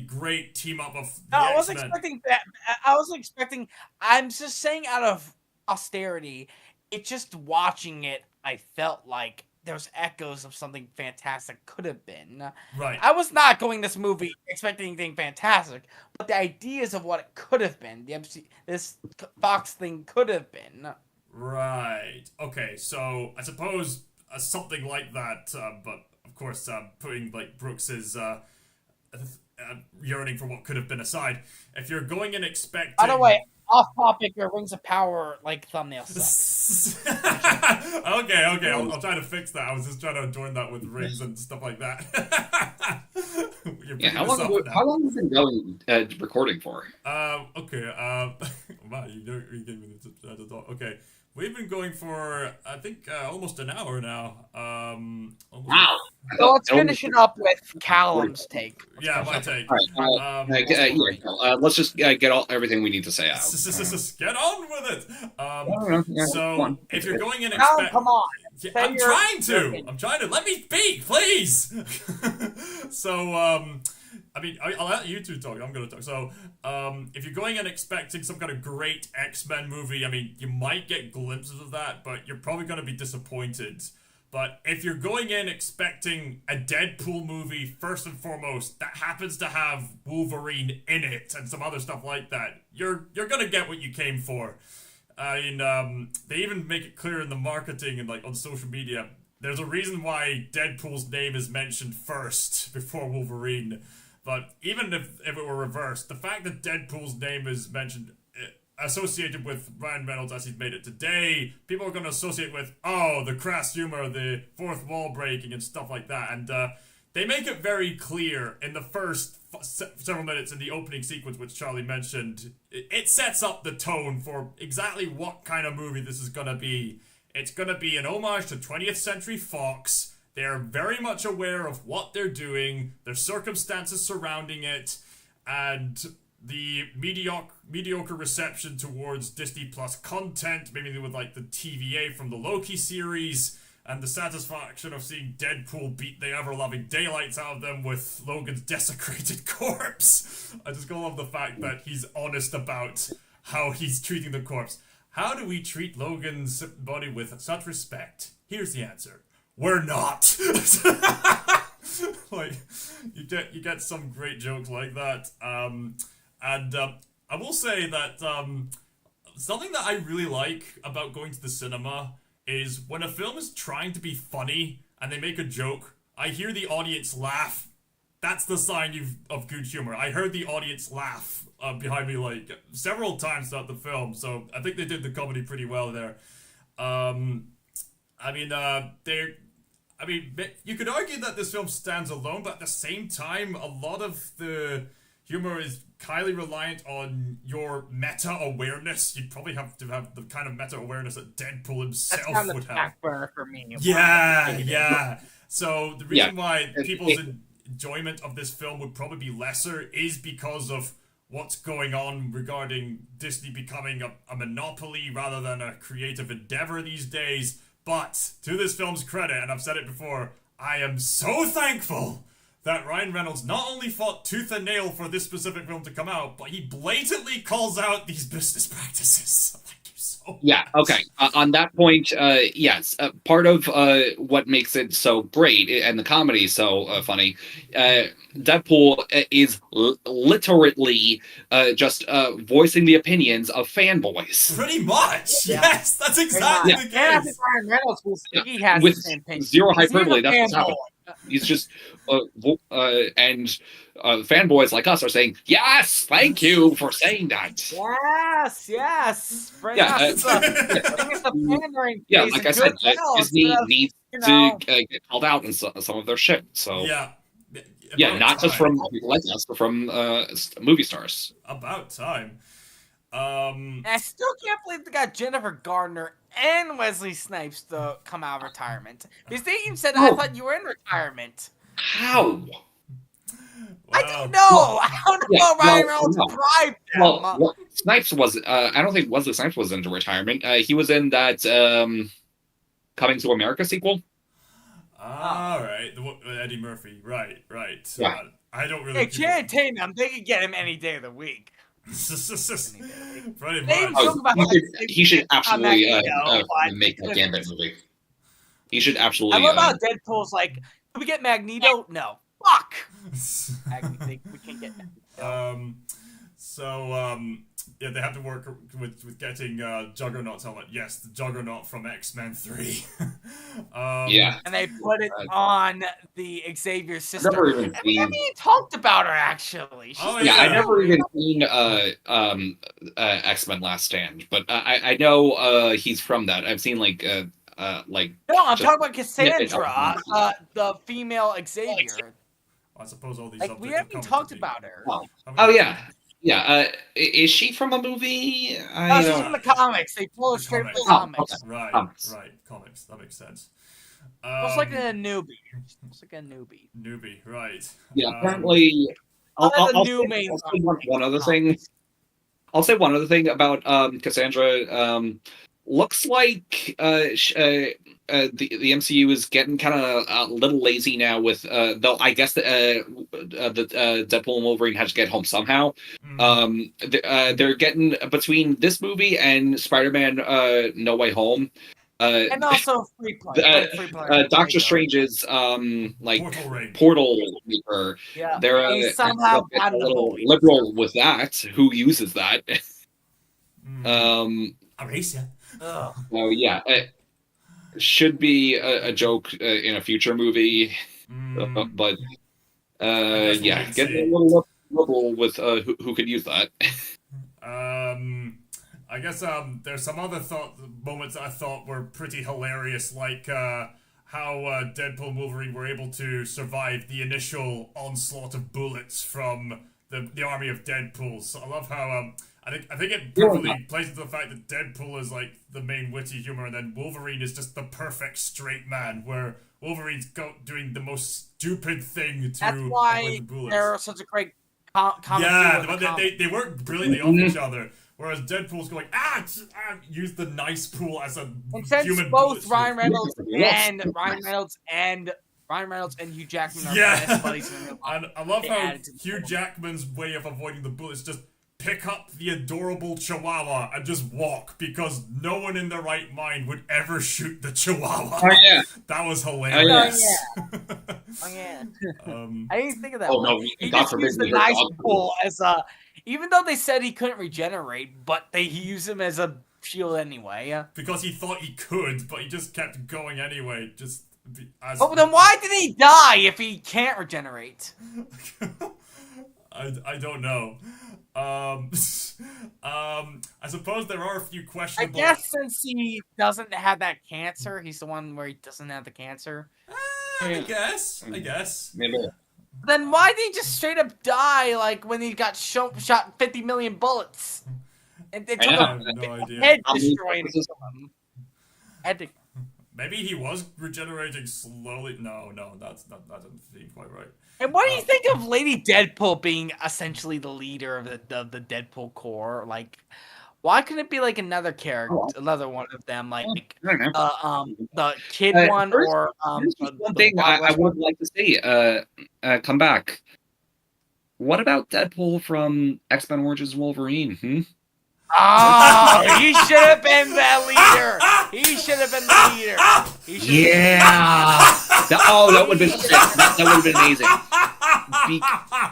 great team up of the I wasn't X-Men. expecting that. I wasn't expecting. I'm just saying, out of austerity, it just watching it, I felt like there's echoes of something fantastic could have been. Right. I was not going this movie expecting anything fantastic, but the ideas of what it could have been, this Fox thing could have been. Right. Okay. So I suppose something like that, but of course, putting like Brooks's yearning for what could have been aside, if you're going in expecting. By the way, off topic, your Rings of Power like thumbnail sucks. okay. I'll try to fix that. I was just trying to join that with rings and stuff like that. Yeah, how long have you been going recording for? Okay. Wow, you gave me the talk. Okay. We've been going for, I think, almost an hour now. Wow. So let's finish it up with Callum's take. Yeah, my take. All right. Let's just get everything we need to say out. Get on with it. So, if you're going in Callum, come on. I'm trying to. Let me speak, please. So, I mean, I'll let you two talk. I'm going to talk. So, if you're going in expecting some kind of great X-Men movie, I mean, you might get glimpses of that, but you're probably going to be disappointed. But if you're going in expecting a Deadpool movie, first and foremost, that happens to have Wolverine in it and some other stuff like that, you're going to get what you came for. I mean, they even make it clear in the marketing and like on social media, there's a reason why Deadpool's name is mentioned first before Wolverine. But even if it were reversed, the fact that Deadpool's name is mentioned, associated with Ryan Reynolds as he's made it today, people are going to associate with, the crass humor, the fourth wall breaking and stuff like that. And they make it very clear in the first several minutes in the opening sequence, which Charlie mentioned. It sets up the tone for exactly what kind of movie this is going to be. It's going to be an homage to 20th Century Fox. They're very much aware of what they're doing, their circumstances surrounding it, and the mediocre reception towards Disney Plus content, maybe with like the TVA from the Loki series, and the satisfaction of seeing Deadpool beat the ever-loving daylights out of them with Logan's desecrated corpse. I just love the fact that he's honest about how he's treating the corpse. How do we treat Logan's body with such respect? Here's the answer. We're not. Like, you get some great jokes like that. I will say that something that I really like about going to the cinema is when a film is trying to be funny and they make a joke, I hear the audience laugh. That's the sign of good humor. I heard the audience laugh behind me like several times throughout the film, so I think they did the comedy pretty well there. You could argue that this film stands alone, but at the same time, a lot of the humor is highly reliant on your meta-awareness. You'd probably have to have the kind of meta-awareness that Deadpool himself would have. That's kind of the back burner for me. Yeah. So the reason why people's enjoyment of this film would probably be lesser is because of what's going on regarding Disney becoming a monopoly rather than a creative endeavor these days. But, to this film's credit, and I've said it before, I am so thankful that Ryan Reynolds not only fought tooth and nail for this specific film to come out, but he blatantly calls out these business practices. Thank you so much. Yeah, okay. On that point, yes. Part of what makes it so great, and the comedy so funny, Deadpool is literally just voicing the opinions of fanboys. Pretty much. Yeah. Yes, that's exactly the case. Ryan Reynolds will he has with the same opinion. zero hyperbole. That's what's happening. He's just and fanboys like us are saying, yes, thank you for saying that. Yes. Bring Yeah, us the pandering. Yeah, phase like and I said, good will Disney instead of, needs you to know. get called out in some of their shit. So Yeah. yeah, About not just time. from people like us, but from movie stars. About time. And I still can't believe they got Jennifer Gardner and Wesley Snipes to come out of retirement. Because they even said, I Oh. thought you were in retirement. How? I Well, don't know. I don't know Yeah, how Ryan well, Reynolds no. bribed them. Well, Snipes was. I don't think Wesley Snipes was into retirement. He was in that Coming to America sequel. all right. Eddie Murphy. Right. Yeah. I don't really. Hey, Channing Tatum, they could get him any day of the week. Pretty They even much. joke about He should absolutely Magneto, but make a Gambit movie. He should I absolutely. love how Deadpool's like, can we get Magneto? No. Fuck! We can't get Magneto. Yeah, they have to work with getting Juggernaut's helmet. Yes, the Juggernaut from X-Men 3. Yeah. And they put it on the Xavier sister. Never even And we seen. haven't even talked about her, actually. Oh, Yeah, I yeah. never even seen X-Men Last Stand, but I know he's from that. I've seen like No, I'm just- talking about Cassandra, the female Xavier. I suppose all these. Like, we subjects haven't come even talked to about her. Oh yeah. Yeah, is she from a movie? No, she's from the comics. They pull her straight from the comics. Right, Comics. comics. That makes sense. Looks like a newbie. Looks like a newbie. Newbie, right. Yeah, apparently. I'll say one other thing. I'll say one other thing about Cassandra. Looks like the MCU is getting kind of a little lazy now with though I guess the Deadpool and Wolverine had to get home somehow. They're getting between this movie and Spider-Man No Way Home. And also free play. Doctor Strange's Portal portal maker. Yeah, They're he's somehow a gotten the little bully. liberal with that. Who uses that? Eraser. So yeah, it should be a joke in a future movie, but yeah, getting a little liberal with who could use that. I guess there's some other moments I thought were pretty hilarious, like how Deadpool and Wolverine were able to survive the initial onslaught of bullets from the army of Deadpools. So I love how I think it perfectly plays into the fact that Deadpool is like the main witty humor, and then Wolverine is just the perfect straight man, where Wolverine's doing the most stupid thing to That's why avoid the bullets. they're such a great comic. Yeah, they work brilliantly off each other. Whereas Deadpool's going, use the nice pool as a and since human both bullet. Ryan Reynolds and Hugh Jackman are best buddies in real life. And I love how added to the Hugh Jackman's way of avoiding the bullets just pick up the adorable Chihuahua and just walk, because no one in their right mind would ever shoot the Chihuahua. Oh yeah, that was hilarious. Oh yeah. I didn't think of that. Oh no, he God just forbid used the we nice heard bull as a. Even though they said he couldn't regenerate, but they used him as a shield anyway. Because he thought he could, but he just kept going anyway. Oh, then why did he die if he can't regenerate? I don't know. I suppose there are a few questionable. I guess since he doesn't have that cancer, he's the one where he doesn't have the cancer. I guess. Maybe. Then why did he just straight up die, like when he got shot 50 million bullets? And it took I have no idea. head destroying him. Maybe he was regenerating slowly. No, that doesn't seem quite right. And what do you think of Lady Deadpool being essentially the leader of the Deadpool Corps? Like, why couldn't it be like another character, another one of them, like the kid one, or one thing I would like to see come back. What about Deadpool from X-Men Origins Wolverine? Oh, he should have been the leader. He should have been the leader. That would have been sick. That would have been amazing.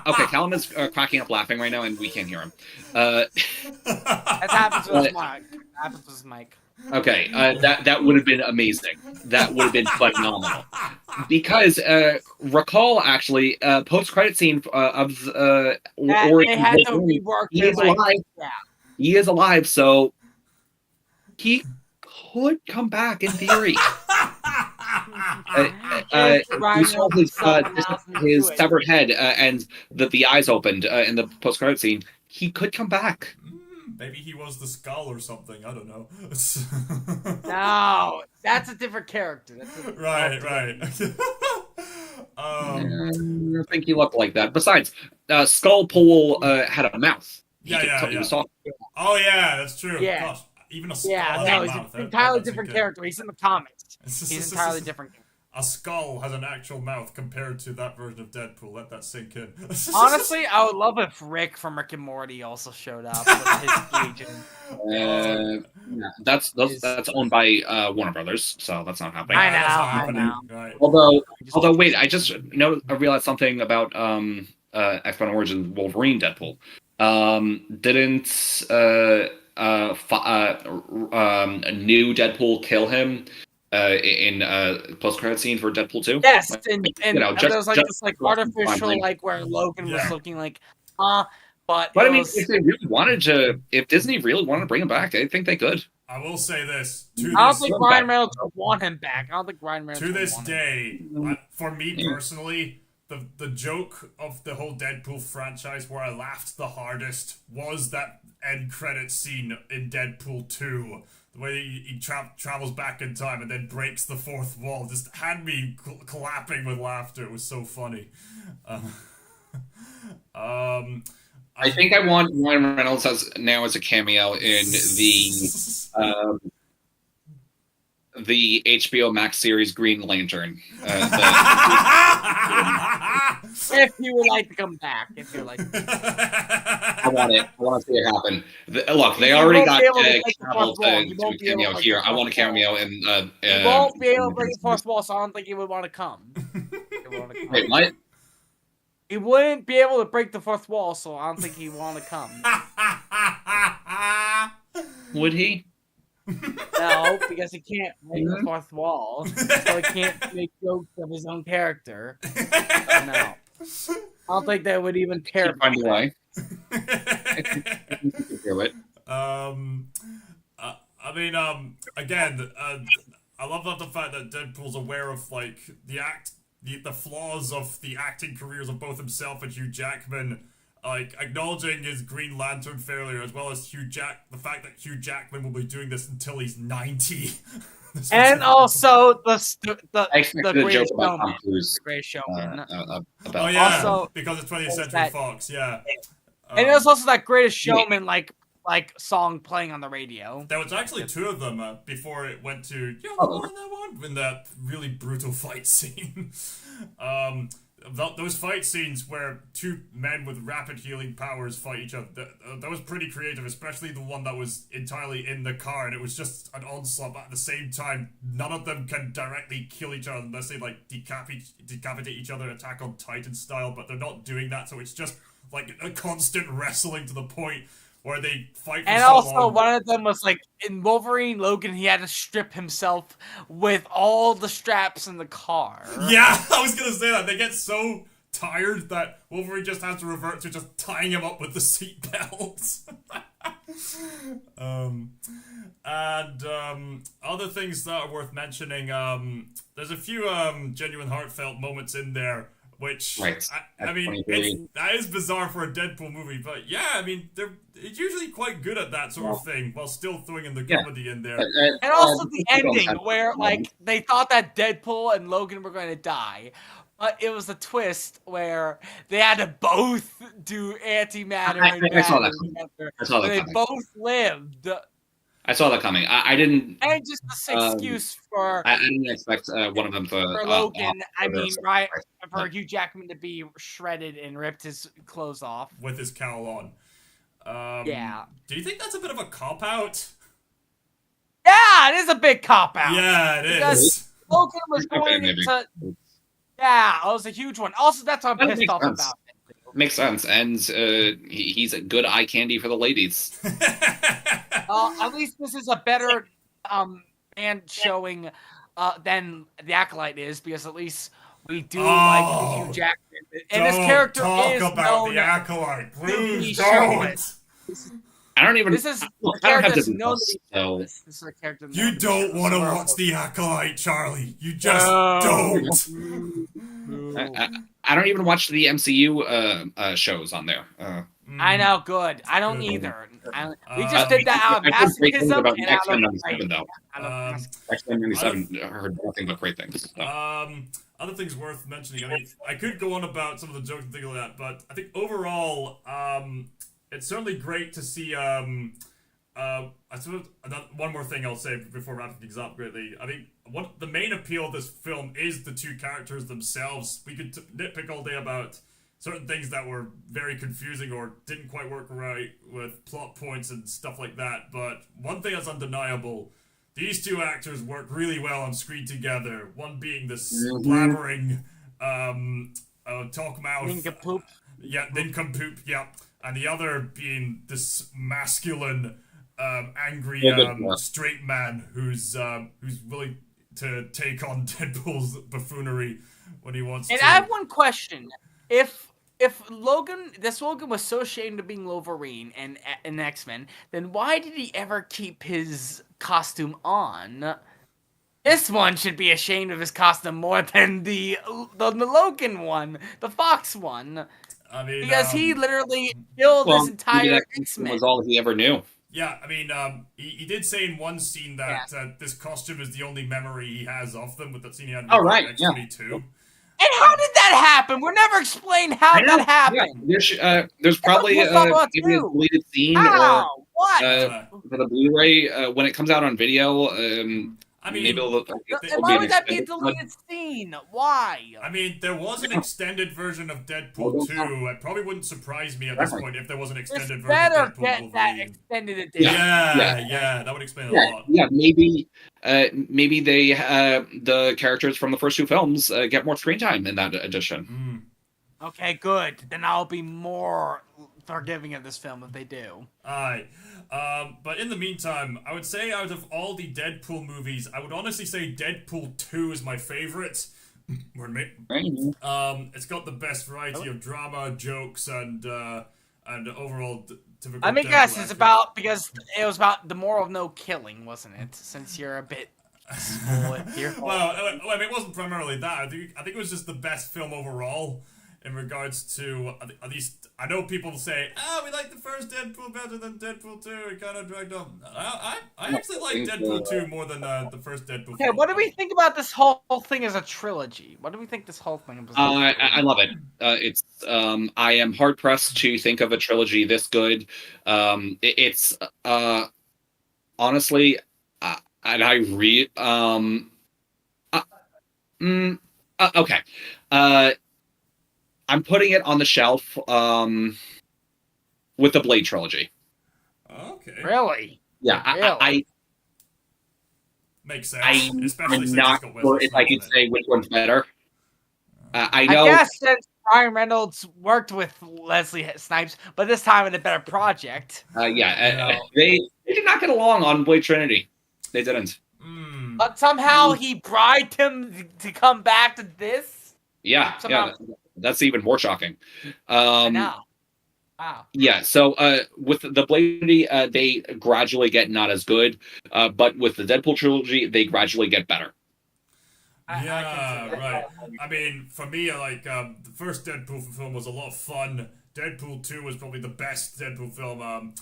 Okay, Callum is cracking up laughing right now, and we can't hear him. That happens with his mic. Okay, that would have been amazing. That would have been phenomenal. Because recall actually post credit scene of or they had to rework he it, is like, alive. yeah. He is alive, so he could come back in theory. You saw his severed head and the eyes opened in the post credit scene. He could come back. Maybe he was the skull or something. I don't know. No, that's a different character. Right. I don't think he looked like that. Besides, Skullpool had a mouth. He was talking. Oh yeah, that's true. Yeah. Gosh, even a skull Yeah, has no, a he's mouth. an entirely different character. He's in the comics. He's entirely different. A skull has an actual mouth compared to that version of Deadpool. Let that sink in. Honestly, I would love if Rick from Rick and Morty also showed up with his agent. That's owned by Warner Brothers, so that's not happening. I know. Right. Although, wait, I realized something about X-Men Origins Wolverine Deadpool. Didn't new Deadpool kill him in post credit scene for Deadpool 2? Yes, like, and just, there was like this like artificial like where Logan was looking like, but I mean, if they really wanted to, if Disney really wanted to bring him back, I think they could. I will say this. I don't think Ryan Reynolds would want him back. I don't think Ryan Reynolds to this day, for me personally, the joke of the whole Deadpool franchise where I laughed the hardest was that end credit scene in Deadpool 2. The way he travels back in time and then breaks the fourth wall just had me clapping with laughter. It was so funny. I think I want Ryan Reynolds as a cameo in the HBO Max series Green Lantern. If you would like to come back, I want it. I want to see it happen. Look, they already got Cavill to cameo here. I want a cameo in. You won't be able to break the fourth wall, so I don't think you would want to come. Wait, what? He wouldn't be able to break the fourth wall, so I don't think he'd want to come. Would he? No, because he can't break the fourth wall, so he can't make jokes of his own character. No. I don't think that would even care about that. I mean, again, I love the fact that Deadpool's aware of like the flaws of the acting careers of both himself and Hugh Jackman, like acknowledging his Green Lantern failure as well as the fact that Hugh Jackman will be doing this until he's 90. And also the Greatest Showman. The Greatest Showman. Oh yeah, also, because it's 20th Century Fox, yeah. And there's also that Greatest Showman like song playing on the radio. There was actually two of them before it went to in that really brutal fight scene. Those fight scenes where two men with rapid healing powers fight each other, that was pretty creative, especially the one that was entirely in the car, and it was just an onslaught, but at the same time, none of them can directly kill each other unless they, like, decapitate each other, Attack on Titan style, but they're not doing that, so it's just, like, a constant wrestling to the point where they fight for and so also, long. one of them was, like, in Wolverine Logan, he had to strip himself with all the straps in the car. Yeah, I was gonna say that. They get so tired that Wolverine just has to revert to just tying him up with the seatbelts. Other things that are worth mentioning, there's a few genuine heartfelt moments in there, which, right. I mean, that is bizarre for a Deadpool movie, but yeah, I mean, they're usually quite good at that sort of thing, while still throwing in the comedy in there. And also the ending, where, like, they thought that Deadpool and Logan were going to die, but it was a twist where they had to both do antimatter and I saw that coming. they both lived. I saw that coming. I didn't. And just this excuse for. I didn't expect one of them to. For Logan, right? For Hugh Jackman to be shredded and ripped his clothes off with his cowl on. Yeah. Do you think that's a bit of a cop out? Yeah, it is a big cop out. Yeah, it is. Logan was going into. Yeah, it was a huge one. Also, that's what I'm pissed off about. Makes sense, and he's a good eye candy for the ladies. At least this is a better man showing than the Acolyte is, because at least we do like the Hugh Oh, Jackman, and this don't character talk is about known the Acolyte, to be please shirtless. don't. I don't even. This is Look, a I don't character have that's Disney known to Plus, be so shirtless. This is a character known You to be don't shirtless. want to So we're watch okay. the Acolyte, Charlie. You just No. don't. I don't even watch the MCU shows on there. I know, good. I don't Good. either. We just did that out of I heard great things masochism about and out X-Men of 97, though. X-Men 97, I heard nothing but great things. So. Other things worth mentioning. I mean, I could go on about some of the jokes and things like that, but I think overall, it's certainly great to see. I suppose one more thing I'll say before wrapping things up greatly. I think the main appeal of this film is the two characters themselves. We could nitpick all day about certain things that were very confusing or didn't quite work right with plot points and stuff like that. But one thing that's undeniable, these two actors work really well on screen together. One being this blabbering, talk mouth. Nincompoop. Yeah, nincompoop, yeah. And the other being this masculine, angry, straight man who's willing to take on Deadpool's buffoonery when he wants to. And I have one question. If this Logan was so ashamed of being Wolverine and an X-Men, then why did he ever keep his costume on? This one should be ashamed of his costume more than the Logan one, the Fox one. I mean, because he literally killed his entire X-Men. Was all he ever knew. Yeah, I mean, he did say in one scene that this costume is the only memory he has of them, with that scene he had with X-22. And how did that happen? We're never explained how that happened. Yeah. There's probably maybe a deleted scene or for the Blu-ray when it comes out on video. I mean, maybe why would that be a deleted scene? Why? I mean, there was an extended version of Deadpool 2. It probably wouldn't surprise me at this point if there was an extended version of Deadpool get Wolverine. That extended edition. Yeah, that would explain a lot. Yeah, maybe they the characters from the first two films get more screen time in that edition. Okay, good. Then I'll be more forgiving of this film if they do. Aye. But in the meantime, I would say out of all the Deadpool movies, I would honestly say Deadpool 2 is my favorite. It's got the best variety of drama, jokes, and overall typical. I mean, yes, it's about because it was about the moral of no killing, wasn't it? Since you're a bit here. Well, I mean, it wasn't primarily that. I think it was just the best film overall. In regards to, at least, I know people say, we like the first Deadpool better than Deadpool 2, it kind of dragged on. I actually like Deadpool 2 more than the first Deadpool. Okay, what do we think about this whole thing as a trilogy? What do we think this whole thing is? I love it. It's I am hard-pressed to think of a trilogy this good. It's honestly, and I read, okay. I'm putting it on the shelf with the Blade trilogy. Okay. Really? Yeah, really? I makes sense. Especially I'm not sure if I could say which one's better. I know. I guess since Ryan Reynolds worked with Leslie Snipes, but this time in a better project. They did not get along on Blade Trinity. They didn't. But somehow he bribed him to come back to this. Yeah, that's even more shocking. I know. Wow. Yeah, so with the Blade, they gradually get not as good, but with the Deadpool trilogy, they gradually get better. Right. I mean, for me, like, the first Deadpool film was a lot of fun. Deadpool 2 was probably the best Deadpool film.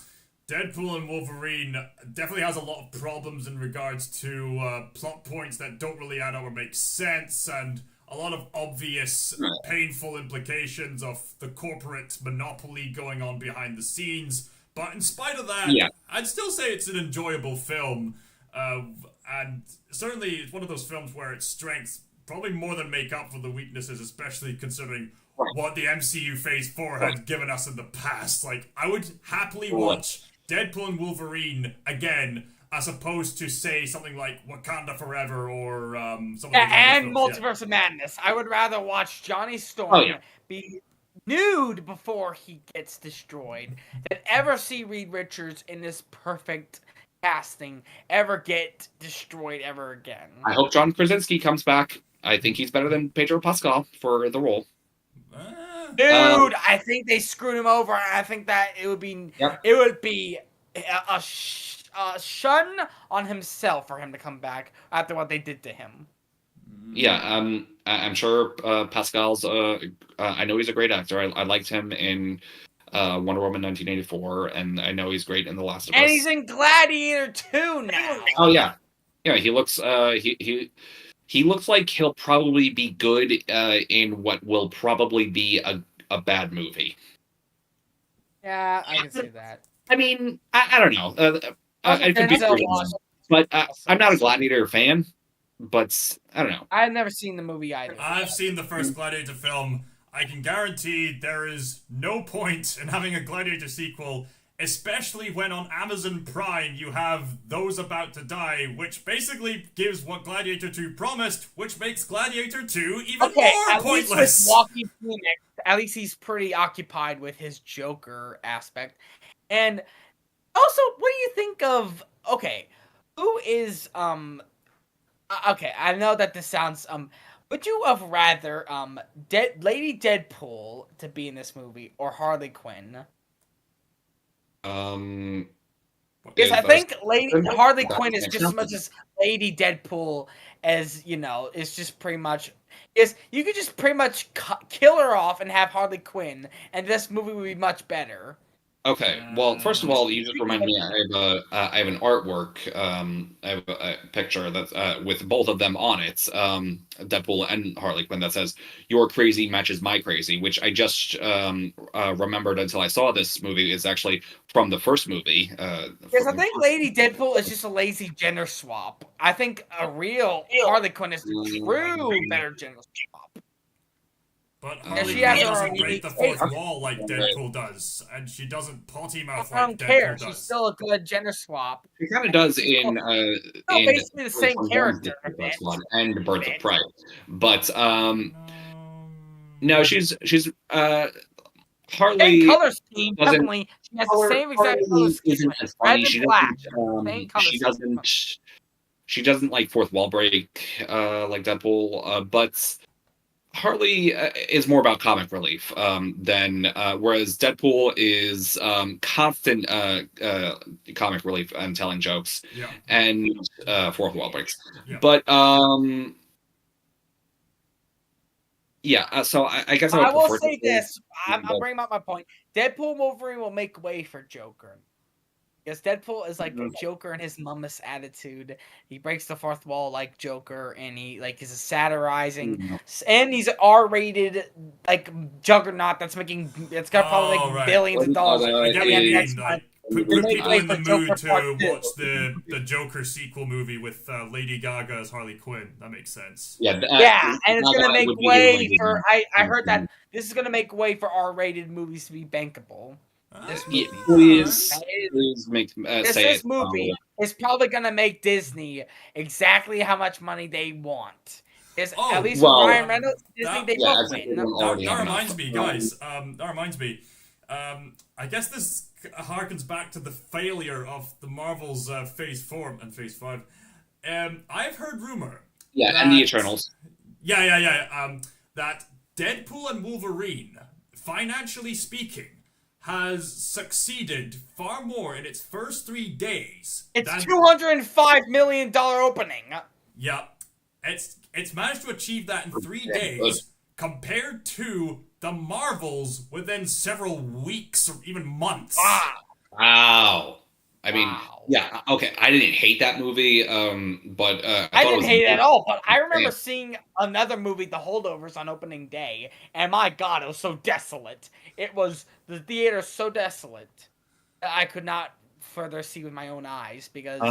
Deadpool and Wolverine definitely has a lot of problems in regards to plot points that don't really add up or make sense, and a lot of obvious, painful implications of the corporate monopoly going on behind the scenes. But in spite of that, I'd still say it's an enjoyable film. And certainly it's one of those films where its strengths probably more than make up for the weaknesses, especially considering what the MCU Phase 4 had given us in the past. Like, I would happily watch Deadpool and Wolverine again, as opposed to, say, something like Wakanda Forever or something like that. And Multiverse of Madness. I would rather watch Johnny Storm be nude before he gets destroyed than ever see Reed Richards in this perfect casting ever get destroyed ever again. I hope John Krasinski comes back. I think he's better than Pedro Pascal for the role. Dude, I think they screwed him over. I think that it would be a shun on himself for him to come back after what they did to him. Yeah, I'm sure Pascal's. I know he's a great actor. I liked him in Wonder Woman 1984, and I know he's great in The Last of Us. And he's in Gladiator 2 now. Oh yeah, he looks. He looks like he'll probably be good in what will probably be a bad movie. Yeah, I can see that. I mean, I don't know. I could be wrong, but I'm not a Gladiator fan. But I don't know. I've never seen the movie either. I've seen the first Gladiator film. I can guarantee there is no point in having a Gladiator sequel, especially when on Amazon Prime you have Those About to Die, which basically gives what Gladiator 2 promised, which makes Gladiator 2 even more pointless. Least with Joaquin Phoenix, at least he's pretty occupied with his Joker aspect. And also, what do you think of... Okay, who is... Okay, I know that this sounds... would you have rather Lady Deadpool to be in this movie or Harley Quinn? Because I think Harley Quinn is just as much as Lady Deadpool as, you know, it's just pretty much... you could just pretty much kill her off and have Harley Quinn, and this movie would be much better. Okay, well, first of all, you just remind me. I have an artwork. I have a picture that's with both of them on it, Deadpool and Harley Quinn, that says "Your crazy matches my crazy," which I just remembered until I saw this movie is actually from the first movie. Yes, I think Lady Deadpool is just a lazy gender swap. I think a real Harley Quinn is the true better gender swap. But Harley Quinn doesn't break the fourth wall like Deadpool does, and she doesn't potty mouth like Deadpool does. I don't care. She's still a good gender swap. She kind of does in basically the same character and Birds of Prey, but no, she's Harley. Same color scheme, definitely. She has the same exact color scheme. Red and black. Same color scheme. She doesn't like fourth wall break like Deadpool, but Harley is more about comic relief than whereas Deadpool is constant comic relief and telling jokes and fourth wall breaks. Yeah. But so I guess I will say this. I'm bringing up my point. Deadpool Wolverine will make way for Joker. Because Deadpool is like Joker and his mummus attitude. He breaks the fourth wall like Joker, and he is a satirizing, and he's R-rated like juggernaut that's got probably billions of dollars. I get what you mean. Put people in the mood to watch the Joker sequel movie with Lady Gaga as Harley Quinn. That makes sense. Yeah, and it's gonna make way for. I heard that this is gonna make way for R-rated movies to be bankable. This movie, please make this movie is probably gonna make Disney exactly how much money they want. At least with Ryan Reynolds, Disney they both win. That reminds me, guys. That reminds me. I guess this harkens back to the failure of the Marvel's Phase 4 and Phase 5. I've heard rumor. And the Eternals. That Deadpool and Wolverine, financially speaking, has succeeded far more in its first 3 days. It's $205 million opening. Yeah, it's managed to achieve that in 3 days, compared to the Marvels within several weeks or even months. Wow. I mean, okay. I didn't hate that movie, but I didn't hate it at all. But I remember seeing another movie, The Holdovers, on opening day, and my God, it was so desolate. The theater so desolate that I could not further see with my own eyes because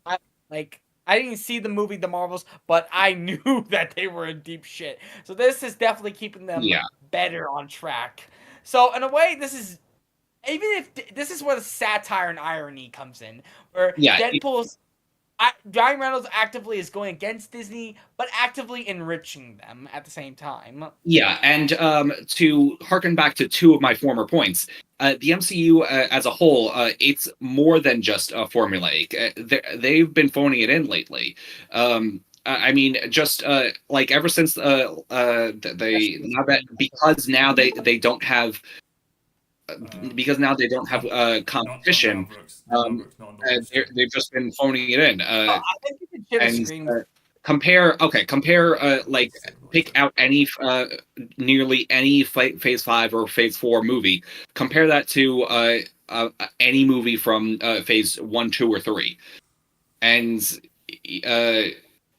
I didn't see the movie The Marvels, but I knew that they were in deep shit. So this is definitely keeping them better on track. So in a way, this is. Even if this is where the satire and irony comes in, where Deadpool's Ryan Reynolds actively is going against Disney, but actively enriching them at the same time. Yeah, and to harken back to two of my former points, the MCU as a whole, it's more than just formulaic. They've been phoning it in lately. I mean, just like ever since they now that because now they don't have competition. They've just been phoning it in. I think you could share the and screen. compare like pick out any nearly any phase 5 or phase 4 movie, compare that to any movie from phase 1, 2, or 3, and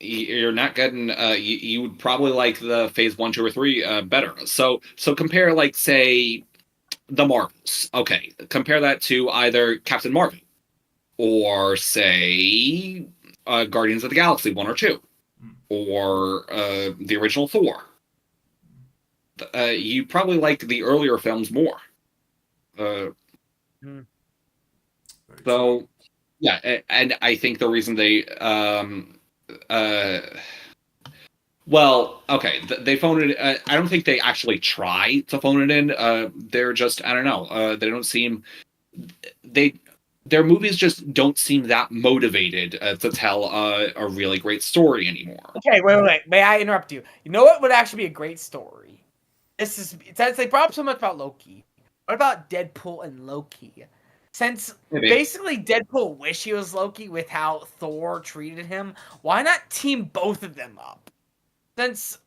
you're not getting you would probably like the phase 1, 2, or 3 better. So compare, like, say, the Marvels. Okay, compare that to either Captain Marvel or, say, Guardians of the Galaxy 1 or 2, or the original Thor. You probably like the earlier films more. So, yeah, and I think the reason they well, okay, they phoned it. I don't think they actually try to phone it in. They're just, I don't know. They don't seem their movies just don't seem that motivated to tell a really great story anymore. Okay, wait. May I interrupt you? You know what would actually be a great story? Since they brought up so much about Loki. What about Deadpool and Loki? Since basically Deadpool wished he was Loki with how Thor treated him, why not team both of them up? Since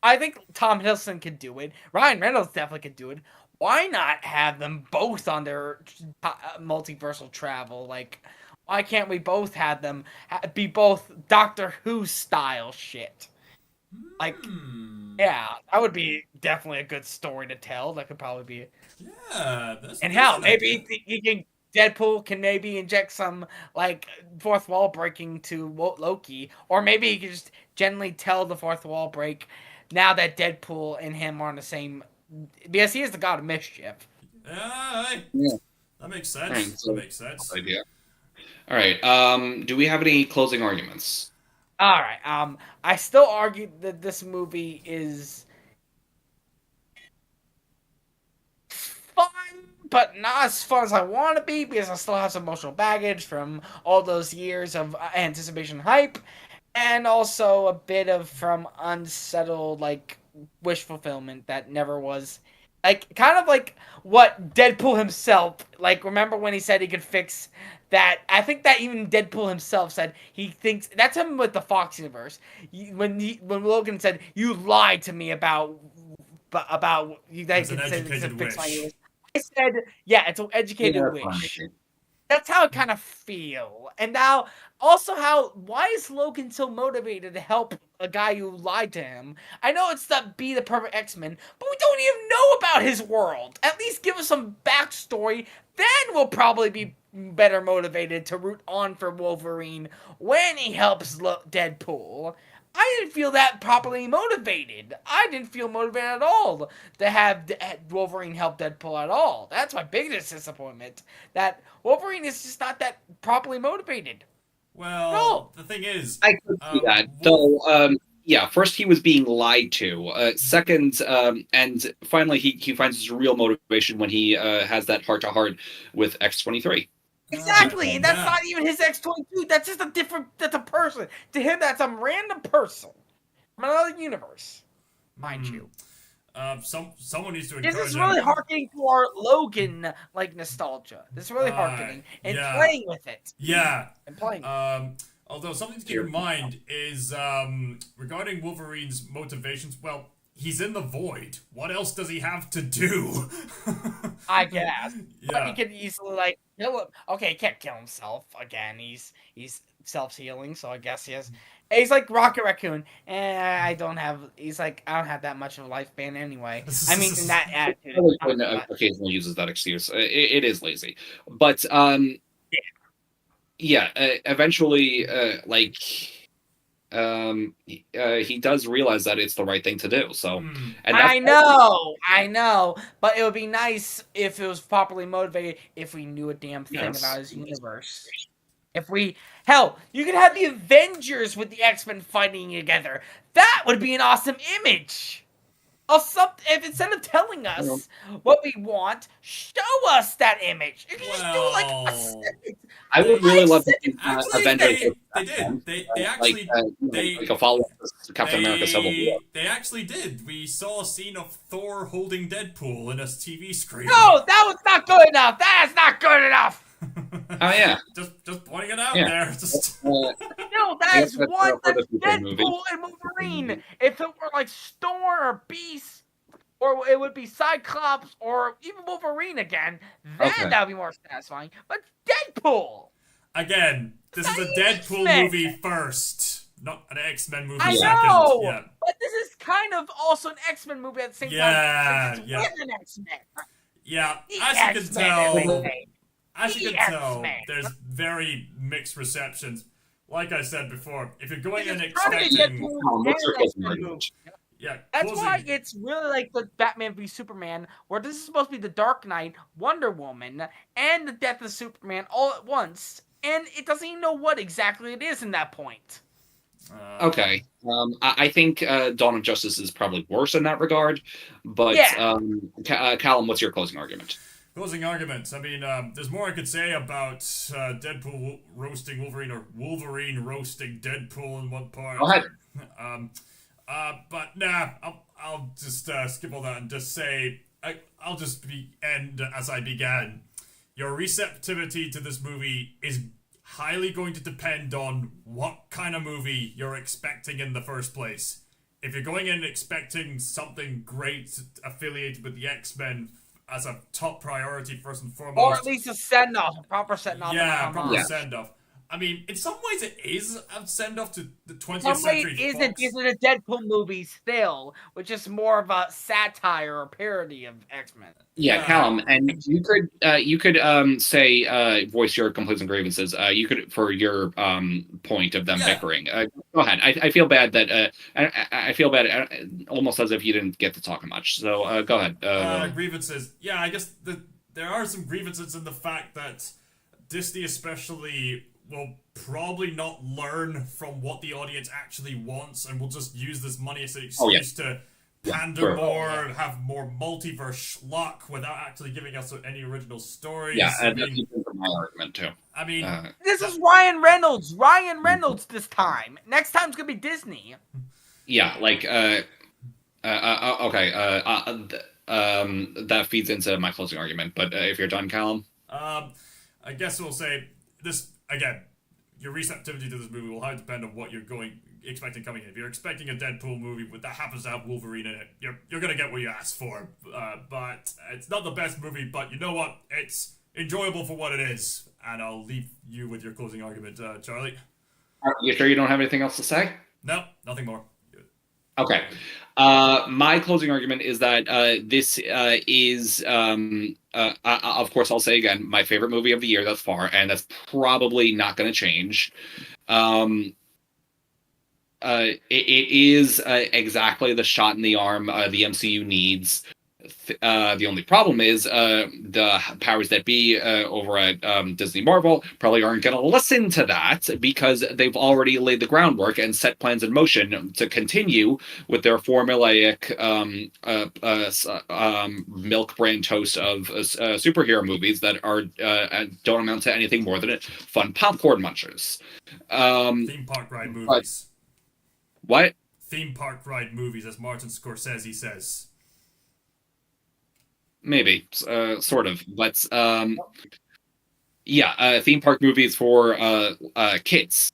I think Tom Hiddleston could do it, Ryan Reynolds definitely could do it. Why not have them both on their multiversal travel? Like, why can't we both have them be both Doctor Who style shit? Like, yeah, that would be definitely a good story to tell. That could probably be. Yeah, and hell, maybe he can. Deadpool can maybe inject some, like, fourth wall breaking to Loki, or maybe he can just gently tell the fourth wall break now that Deadpool and him are on the same, because he is the god of mischief. Yeah. That makes sense. Right, so that makes sense. Idea. All right. Do we have any closing arguments? All right. I still argue that this movie is fun, but not as fun as I want to be, because I still have some emotional baggage from all those years of anticipation hype, and also a bit of from unsettled, like, wish fulfillment that never was, like, kind of like what Deadpool himself, like, remember when he said he could fix that? I think that even Deadpool himself said he thinks that's him with the Fox universe. When Logan said, "You lied to me about you guys can fix my universe," I said, "Yeah, it's an educated wish." That's how it kind of feel. And now, also, why is Logan so motivated to help a guy who lied to him? I know it's not be the perfect X-Men, but we don't even know about his world. At least give us some backstory. Then we'll probably be better motivated to root on for Wolverine when he helps Deadpool. I didn't feel that properly motivated. I didn't feel motivated at all to have Wolverine help Deadpool at all. That's my biggest disappointment. That Wolverine is just not that properly motivated. Well, the thing is, I could see that. Though, yeah, first he was being lied to. Second, and finally he finds his real motivation when he has that heart-to-heart with X-23. Exactly, and that's not even his X-22. That's just that's a person. To him, that's some random person from another universe, mind you. Someone needs to encourage him. This is really harkening to our Logan, like, nostalgia. This is really harkening and playing with it. Yeah. And playing. Although something to keep in mind is regarding Wolverine's motivations. Well, he's in the void. What else does he have to do? I guess. Yeah. But he could easily, like, kill him. Okay, he can't kill himself. Again, he's self-healing, so I guess he has. He's like Rocket Raccoon. He's like, I don't have that much of a lifespan anyway. I mean, in that attitude. Occasionally uses that excuse. It is lazy. But, yeah, eventually, like, he does realize that it's the right thing to do. So, and I know, but it would be nice if it was properly motivated, if we knew a damn thing about his universe. Hell, you could have the Avengers with the X-Men fighting together. That would be an awesome image. If instead of telling us what we want, show us that image. You can just do like a sentence. I would really love to see Actually, Avengers. they did. They actually like a follow-up to Captain America: Civil War. They actually did. We saw a scene of Thor holding Deadpool in a TV screen. No, that was not good enough. That is not good enough. Oh yeah, just pointing it out there. Just no, that is one that's Deadpool and Wolverine. If it were like Storm or Beast, or it would be Cyclops or even Wolverine again, then that would be more satisfying. But Deadpool. Again, this is a Deadpool movie first, not an X-Men movie second. I know, yeah. but this is kind of also an X-Men movie at the same time. Yeah. With an X-Men. Yeah, as you can tell, there's very mixed receptions. Like I said before, if you're going in expecting... Yeah, that's why it's really like the Batman v Superman, where this is supposed to be the Dark Knight, Wonder Woman, and the death of Superman all at once, and it doesn't even know what exactly it is in that point. Okay. I think Dawn of Justice is probably worse in that regard, but Callum, what's your closing argument? Closing arguments. I mean, there's more I could say about Deadpool roasting Wolverine or Wolverine roasting Deadpool in one part. Go ahead. But nah, I'll just skip all that and just say I'll just end as I began. Your receptivity to this movie is highly going to depend on what kind of movie you're expecting in the first place. If you're going in expecting something great affiliated with the X-Men as a top priority first and foremost, or at least a send-off, a proper send-off. Yeah, proper send-off. I mean, in some ways it is a send-off to the 20th century it isn't. These are the Deadpool movies still, which is more of a satire or parody of X-Men. Yeah, Callum, and you could say voice your complaints and grievances. You could for your point of them bickering. Go ahead. I feel bad that I feel bad almost as if you didn't get to talk much. So go ahead. Grievances. Yeah, I guess there are some grievances in the fact that Disney especially will probably not learn from what the audience actually wants and will just use this money as an excuse to pander more, have more multiverse schlock without actually giving us any original stories. Yeah, that's my argument too. I mean, this is Ryan Reynolds. Ryan Reynolds this time. Next time's gonna be Disney. Yeah, like that feeds into my closing argument. But if you're done, Callum, I guess we'll say this. Again, your receptivity to this movie will highly depend on what you're expecting coming in. If you're expecting a Deadpool movie that happens to have Wolverine in it, you're gonna get what you asked for. But it's not the best movie, but you know what? It's enjoyable for what it is. And I'll leave you with your closing argument, Charlie. You sure you don't have anything else to say? No, nothing more. Good. Okay. My closing argument is that this is, of course, I'll say again, my favorite movie of the year thus far, and that's probably not going to change. It is exactly the shot in the arm the MCU needs. The only problem is the powers that be over at Disney Marvel probably aren't going to listen to that because they've already laid the groundwork and set plans in motion to continue with their formulaic milk brand toast of superhero movies that are don't amount to anything more than fun popcorn munchers. Theme park ride movies. What? Theme park ride movies, as Martin Scorsese says. Maybe, sort of, but theme park movies for kids,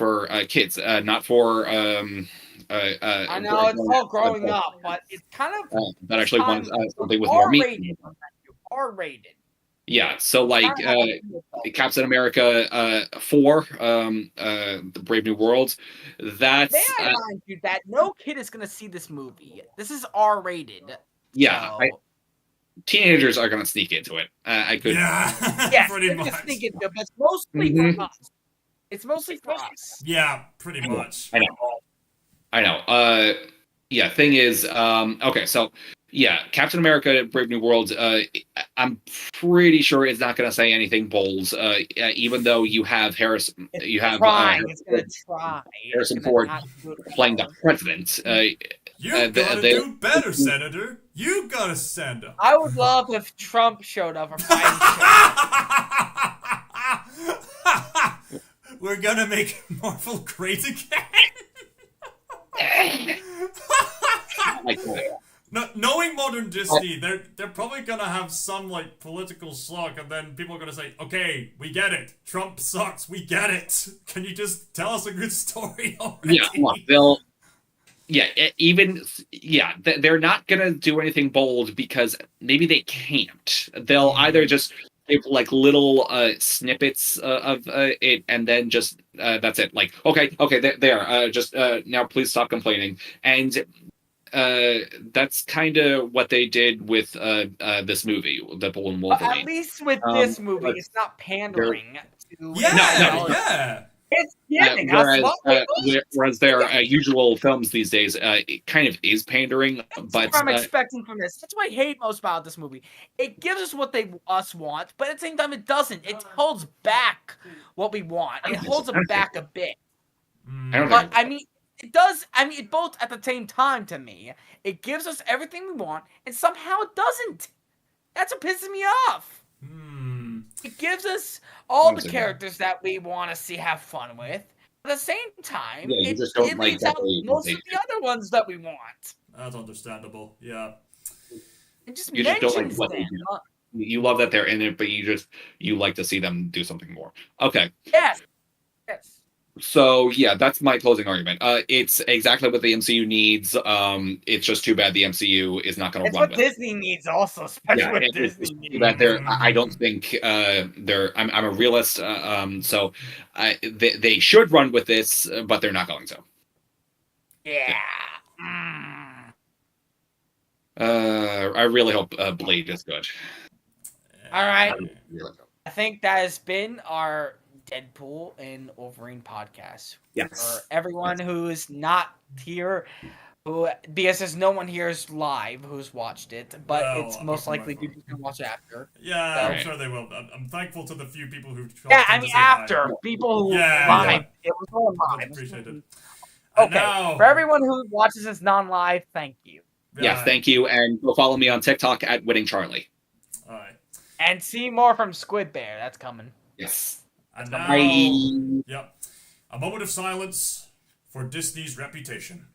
not for. I know it's all growing up, but it's kind of that actually wants something with more meat. R-rated. Yeah, so like Captain America 4, the Brave New World. That's. May I remind you that no kid is going to see this movie. This is R-rated. Yeah. So. Teenagers are going to sneak into it. I could. Yeah, pretty much. Sneak into it, but it's mostly for us. It's mostly for us. Yeah, pretty much. I know. Thing is, okay, so Yeah, Captain America: Brave New World. I'm pretty sure it's not going to say anything bold. Even though you have It's gonna try. It's Harrison gonna Ford not do it playing the well. president. You gotta do better, Senator. You gotta stand up. I would love if Trump showed up or Biden showed up. We're gonna make Marvel great again. Knowing modern Disney, they're probably gonna have some like political suck, and then people are gonna say, "Okay, we get it. Trump sucks. We get it. Can you just tell us a good story already?" Yeah, look, they're not gonna do anything bold because maybe they can't. They'll either just give like little snippets of it, and then just that's it. Like, okay, there. Just now, please stop complaining. And that's kind of what they did with this movie, Deadpool and Wolverine. At least with this movie, it's not pandering to. Yeah. It's giving us what we want. Whereas their usual films these days, it kind of is pandering. That's but what I'm expecting from this. That's what I hate most about this movie. It gives us what they want, but at the same time, it doesn't. It holds back what we want. It holds it back a bit. But I mean, it does. I mean, it both at the same time to me. It gives us everything we want, and somehow it doesn't. That's what pisses me off. It gives us all the characters that we want to see have fun with. At the same time, it leaves out most of the other ones that we want. That's understandable. Yeah. It just you just don't like what them. they do. You love that they're in it, but you like to see them do something more. Okay. Yes. So yeah, that's my closing argument. It's exactly what the MCU needs. It's just too bad the MCU is not going to run with it. It's what Disney needs also, especially what Disney needs. That I don't think they're. I'm a realist. So they should run with this, but they're not going to. Yeah. I really hope Blade is good. All right. I think that has been our Deadpool and Wolverine podcast. Yes. For everyone who is not here, because there's no one here is live who's watched it, but it's most likely people can watch after. Yeah, so, I'm sure they will. I'm thankful to the few people who. After people who live. It was all live. Appreciate it. Okay, for everyone who watches this non-live, thank you. Yeah, thank you, and go follow me on TikTok at Winning Charlie. All right. And see more from Squidbear. That's coming. Yes. And now, a moment of silence for Disney's reputation.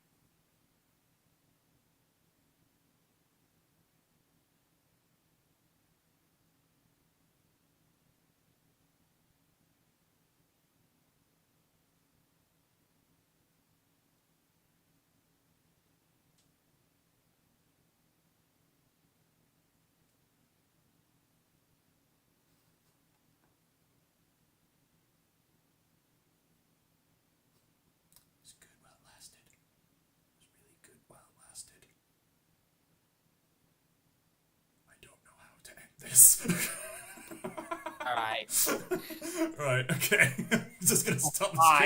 This. All right. Right. Okay. Just gonna stop the stream.